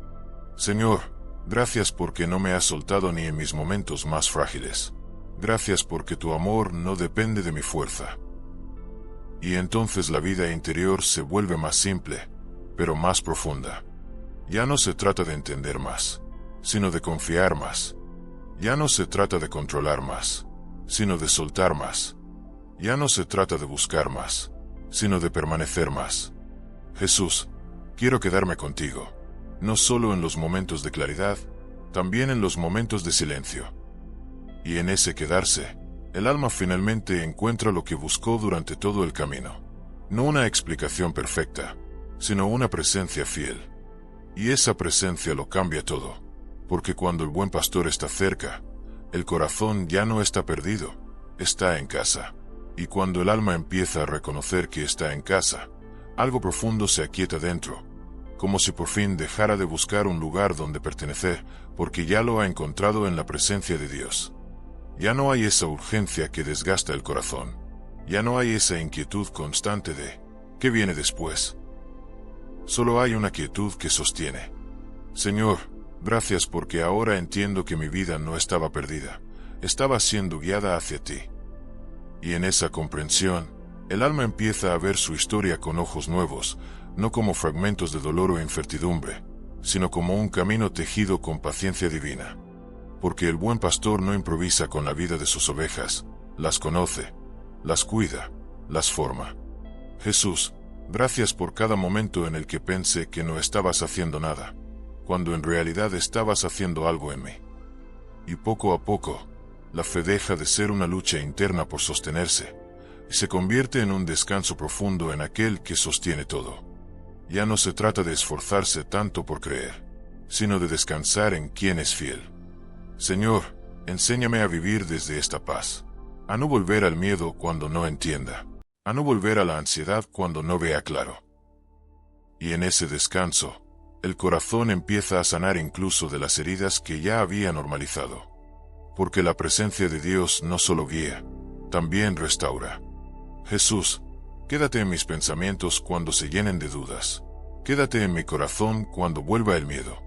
Señor, gracias porque no me has soltado ni en mis momentos más frágiles. Gracias porque tu amor no depende de mi fuerza. Y entonces la vida interior se vuelve más simple, pero más profunda. Ya no se trata de entender más, sino de confiar más. Ya no se trata de controlar más, sino de soltar más. Ya no se trata de buscar más, sino de permanecer más. Jesús, quiero quedarme contigo, no solo en los momentos de claridad, también en los momentos de silencio. Y en ese quedarse, el alma finalmente encuentra lo que buscó durante todo el camino. No una explicación perfecta, sino una presencia fiel. Y esa presencia lo cambia todo, porque cuando el buen pastor está cerca, el corazón ya no está perdido, está en casa. Y cuando el alma empieza a reconocer que está en casa, algo profundo se aquieta dentro, como si por fin dejara de buscar un lugar donde pertenecer, porque ya lo ha encontrado en la presencia de Dios. Ya no hay esa urgencia que desgasta el corazón, ya no hay esa inquietud constante de ¿qué viene después? Solo hay una quietud que sostiene. Señor, gracias porque ahora entiendo que mi vida no estaba perdida, estaba siendo guiada hacia ti. Y en esa comprensión, el alma empieza a ver su historia con ojos nuevos, no como fragmentos de dolor o incertidumbre, sino como un camino tejido con paciencia divina. Porque el buen pastor no improvisa con la vida de sus ovejas, las conoce, las cuida, las forma. Jesús, gracias por cada momento en el que pensé que no estabas haciendo nada, cuando en realidad estabas haciendo algo en mí. Y poco a poco, la fe deja de ser una lucha interna por sostenerse, y se convierte en un descanso profundo en aquel que sostiene todo. Ya no se trata de esforzarse tanto por creer, sino de descansar en quien es fiel. Señor, enséñame a vivir desde esta paz, a no volver al miedo cuando no entienda, a no volver a la ansiedad cuando no vea claro. Y en ese descanso, el corazón empieza a sanar incluso de las heridas que ya había normalizado. Porque la presencia de Dios no solo guía, también restaura. Jesús, quédate en mis pensamientos cuando se llenen de dudas. Quédate en mi corazón cuando vuelva el miedo.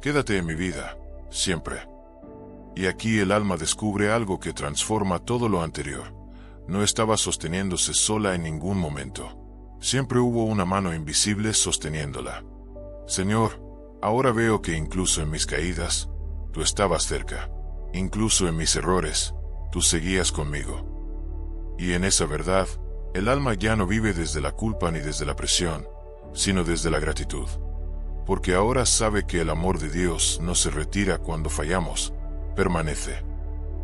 Quédate en mi vida, siempre. Y aquí el alma descubre algo que transforma todo lo anterior. No estaba sosteniéndose sola en ningún momento. Siempre hubo una mano invisible sosteniéndola. Señor, ahora veo que incluso en mis caídas, tú estabas cerca. Incluso en mis errores, tú seguías conmigo. Y en esa verdad, el alma ya no vive desde la culpa ni desde la presión, sino desde la gratitud. Porque ahora sabe que el amor de Dios no se retira cuando fallamos, permanece.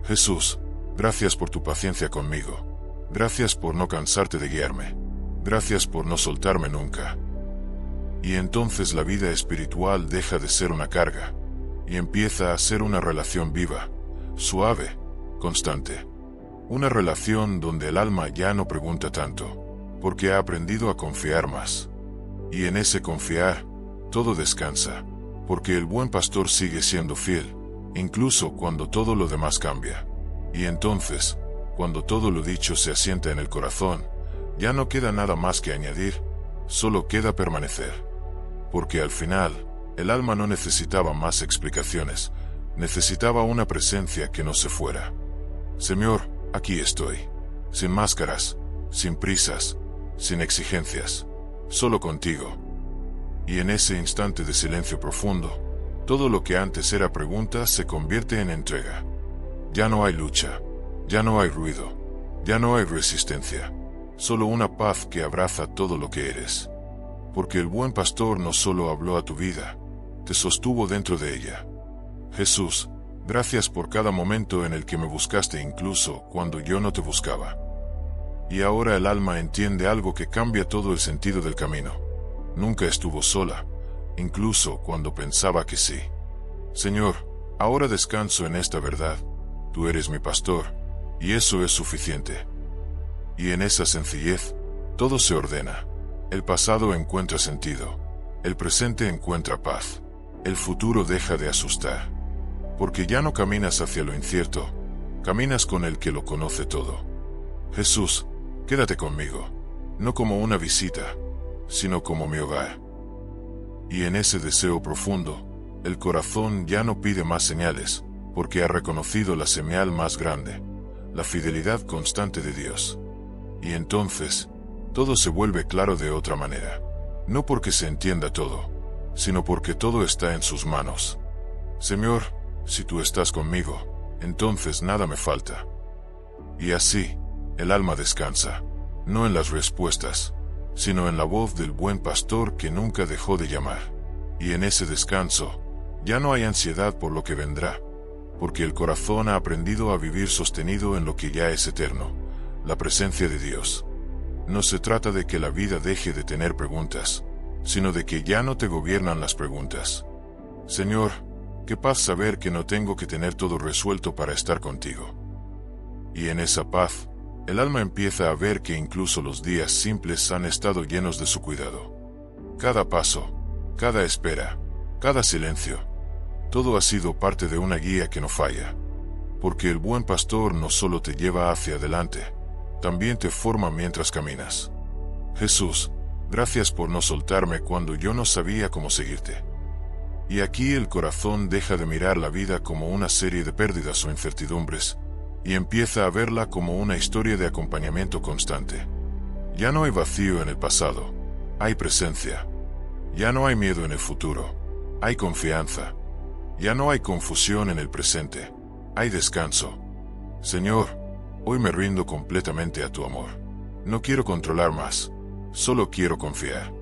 Jesús, gracias por tu paciencia conmigo. Gracias por no cansarte de guiarme. Gracias por no soltarme nunca. Y entonces la vida espiritual deja de ser una carga, y empieza a ser una relación viva, suave, constante. Una relación donde el alma ya no pregunta tanto, porque ha aprendido a confiar más. Y en ese confiar, todo descansa, porque el buen pastor sigue siendo fiel, incluso cuando todo lo demás cambia. Y entonces, cuando todo lo dicho se asienta en el corazón, ya no queda nada más que añadir, solo queda permanecer. Porque al final, el alma no necesitaba más explicaciones, Necesitaba una presencia que no se fuera. Señor, aquí estoy. Sin máscaras, sin prisas, sin exigencias. Solo contigo. Y en ese instante de silencio profundo, todo lo que antes era pregunta se convierte en entrega. Ya no hay lucha. Ya no hay ruido. Ya no hay resistencia. Solo una paz que abraza todo lo que eres. Porque el buen pastor no solo habló a tu vida, te sostuvo dentro de ella. Jesús, gracias por cada momento en el que me buscaste incluso cuando yo no te buscaba. Y ahora el alma entiende algo que cambia todo el sentido del camino. Nunca estuvo sola, incluso cuando pensaba que sí. Señor, ahora descanso en esta verdad. Tú eres mi pastor, y eso es suficiente. Y en esa sencillez, todo se ordena. El pasado encuentra sentido. El presente encuentra paz. El futuro deja de asustar. Porque ya no caminas hacia lo incierto, caminas con el que lo conoce todo. Jesús, quédate conmigo, no como una visita, sino como mi hogar. Y en ese deseo profundo, el corazón ya no pide más señales, porque ha reconocido la señal más grande, la fidelidad constante de Dios. Y entonces, todo se vuelve claro de otra manera. No porque se entienda todo, sino porque todo está en sus manos. Señor, si tú estás conmigo, entonces nada me falta. Y así, el alma descansa, no en las respuestas, sino en la voz del buen pastor que nunca dejó de llamar. Y en ese descanso, ya no hay ansiedad por lo que vendrá, porque el corazón ha aprendido a vivir sostenido en lo que ya es eterno, la presencia de Dios. No se trata de que la vida deje de tener preguntas, sino de que ya no te gobiernan las preguntas. Señor, qué paz saber que no tengo que tener todo resuelto para estar contigo. Y en esa paz, el alma empieza a ver que incluso los días simples han estado llenos de su cuidado. Cada paso, cada espera, cada silencio, todo ha sido parte de una guía que no falla. Porque el buen pastor no solo te lleva hacia adelante, también te forma mientras caminas. Jesús, gracias por no soltarme cuando yo no sabía cómo seguirte. Y aquí el corazón deja de mirar la vida como una serie de pérdidas o incertidumbres, y empieza a verla como una historia de acompañamiento constante. Ya no hay vacío en el pasado, hay presencia. Ya no hay miedo en el futuro, hay confianza. Ya no hay confusión en el presente, hay descanso. Señor, hoy me rindo completamente a tu amor. No quiero controlar más, solo quiero confiar.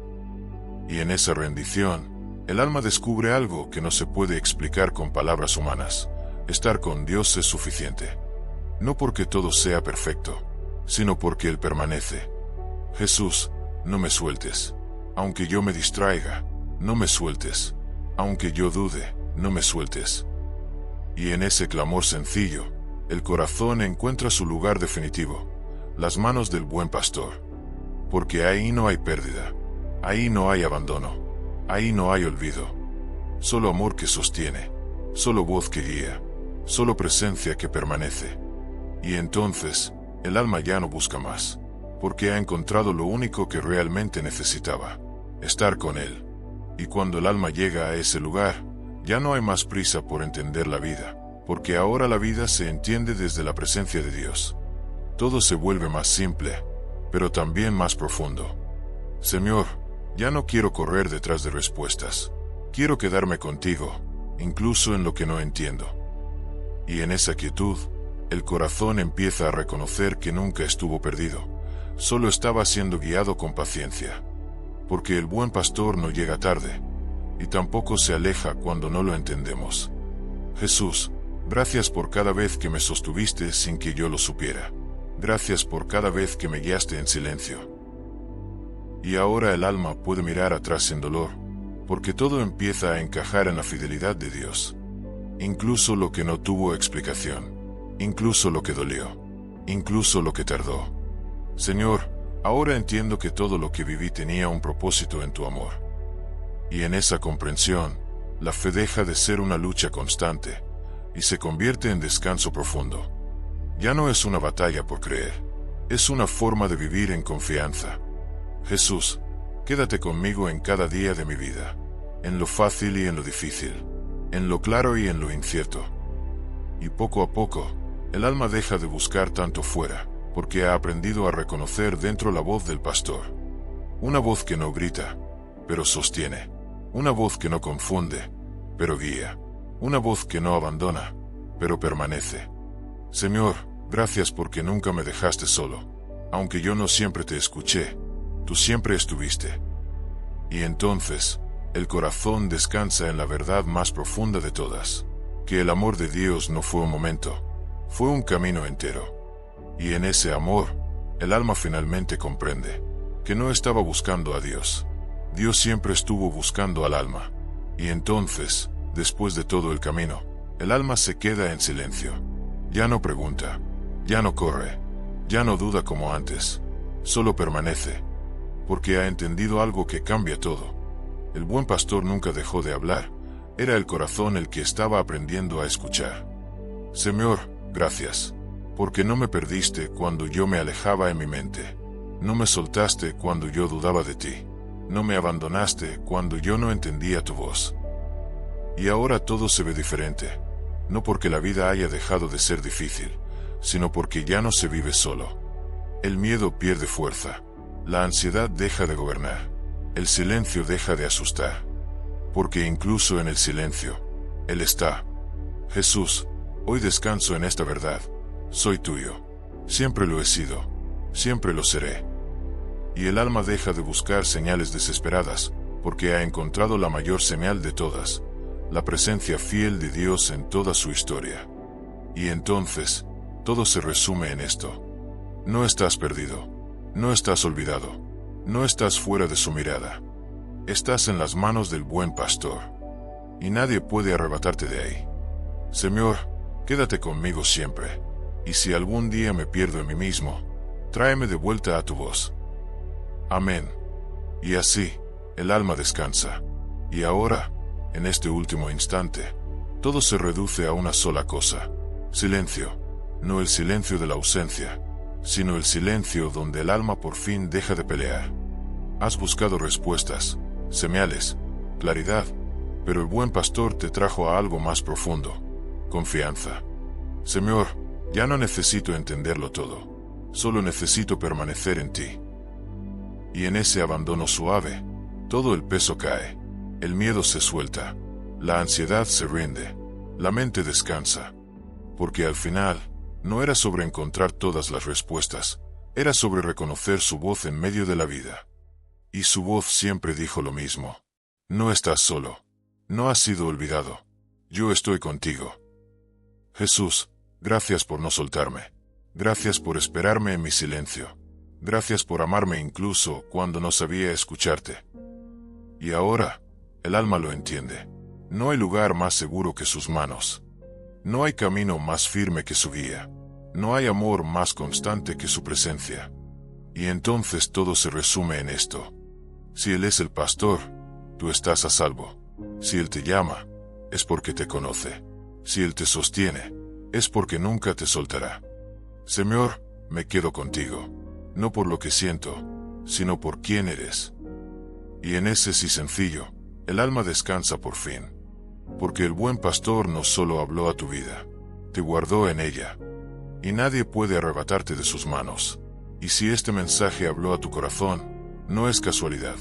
Y en esa rendición, el alma descubre algo que no se puede explicar con palabras humanas. Estar con Dios es suficiente. No porque todo sea perfecto, sino porque Él permanece. Jesús, no me sueltes. Aunque yo me distraiga, no me sueltes. Aunque yo dude, no me sueltes. Y en ese clamor sencillo, el corazón encuentra su lugar definitivo, las manos del buen pastor. Porque ahí no hay pérdida, ahí no hay abandono, ahí no hay olvido. Solo amor que sostiene, solo voz que guía, solo presencia que permanece. Y entonces, el alma ya no busca más, porque ha encontrado lo único que realmente necesitaba, estar con Él. Y cuando el alma llega a ese lugar, ya no hay más prisa por entender la vida, porque ahora la vida se entiende desde la presencia de Dios. Todo se vuelve más simple, pero también más profundo. Señor, ya no quiero correr detrás de respuestas. Quiero quedarme contigo, incluso en lo que no entiendo. Y en esa quietud, el corazón empieza a reconocer que nunca estuvo perdido, solo estaba siendo guiado con paciencia. Porque el buen pastor no llega tarde, y tampoco se aleja cuando no lo entendemos. Jesús, gracias por cada vez que me sostuviste sin que yo lo supiera. Gracias por cada vez que me guiaste en silencio. Y ahora el alma puede mirar atrás sin dolor, porque todo empieza a encajar en la fidelidad de Dios. Incluso lo que no tuvo explicación, incluso lo que dolió, incluso lo que tardó. Señor, ahora entiendo que todo lo que viví tenía un propósito en tu amor. Y en esa comprensión, la fe deja de ser una lucha constante, y se convierte en descanso profundo. Ya no es una batalla por creer, es una forma de vivir en confianza. Jesús, quédate conmigo en cada día de mi vida, en lo fácil y en lo difícil, en lo claro y en lo incierto. Y poco a poco, el alma deja de buscar tanto fuera, porque ha aprendido a reconocer dentro la voz del pastor. Una voz que no grita, pero sostiene. Una voz que no confunde, pero guía. Una voz que no abandona, pero permanece. Señor, gracias porque nunca me dejaste solo. Aunque yo no siempre te escuché, tú siempre estuviste. Y entonces, el corazón descansa en la verdad más profunda de todas, que el amor de Dios no fue un momento, fue un camino entero. Y en ese amor, el alma finalmente comprende que no estaba buscando a Dios. Dios siempre estuvo buscando al alma. Y entonces, después de todo el camino, el alma se queda en silencio. Ya no pregunta, ya no corre, ya no duda como antes, solo permanece, porque ha entendido algo que cambia todo. El buen pastor nunca dejó de hablar, era el corazón el que estaba aprendiendo a escuchar. Señor, gracias, porque no me perdiste cuando yo me alejaba en mi mente, no me soltaste cuando yo dudaba de ti, no me abandonaste cuando yo no entendía tu voz. Y ahora todo se ve diferente, no porque la vida haya dejado de ser difícil, sino porque ya no se vive solo. El miedo pierde fuerza, la ansiedad deja de gobernar, el silencio deja de asustar, porque incluso en el silencio, Él está. Jesús, hoy descanso en esta verdad, soy tuyo, siempre lo he sido, siempre lo seré. Y el alma deja de buscar señales desesperadas, porque ha encontrado la mayor señal de todas, la presencia fiel de Dios en toda su historia. Y entonces, todo se resume en esto. No estás perdido, no estás olvidado, no estás fuera de su mirada. Estás en las manos del buen pastor, y nadie puede arrebatarte de ahí. Señor, quédate conmigo siempre, y si algún día me pierdo en mí mismo, tráeme de vuelta a tu voz. Amén. Y así, el alma descansa. Y ahora, en este último instante, todo se reduce a una sola cosa: silencio. No el silencio de la ausencia, sino el silencio donde el alma por fin deja de pelear. Has buscado respuestas, señales, claridad, pero el buen pastor te trajo a algo más profundo: confianza. Señor, ya no necesito entenderlo todo, solo necesito permanecer en ti. Y en ese abandono suave, todo el peso cae, el miedo se suelta, la ansiedad se rinde, la mente descansa, porque al final, no era sobre encontrar todas las respuestas, era sobre reconocer su voz en medio de la vida. Y su voz siempre dijo lo mismo: no estás solo, no has sido olvidado, yo estoy contigo. Jesús, gracias por no soltarme, gracias por esperarme en mi silencio, gracias por amarme incluso cuando no sabía escucharte. Y ahora, el alma lo entiende, no hay lugar más seguro que sus manos, no hay camino más firme que su guía, no hay amor más constante que su presencia. Y entonces todo se resume en esto: si Él es el pastor, tú estás a salvo. Si Él te llama, es porque te conoce. Si Él te sostiene, es porque nunca te soltará. Señor, me quedo contigo, no por lo que siento, sino por quién eres. Y en ese sí sencillo, el alma descansa por fin. Porque el buen pastor no solo habló a tu vida, te guardó en ella. Y nadie puede arrebatarte de sus manos. Y si este mensaje habló a tu corazón, no es casualidad.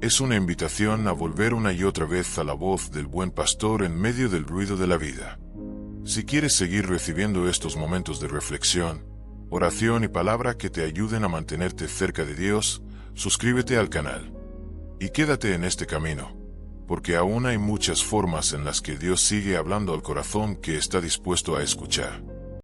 Es una invitación a volver una y otra vez a la voz del buen pastor en medio del ruido de la vida. Si quieres seguir recibiendo estos momentos de reflexión, oración y palabra que te ayuden a mantenerte cerca de Dios, suscríbete al canal. Y quédate en este camino, porque aún hay muchas formas en las que Dios sigue hablando al corazón que está dispuesto a escuchar.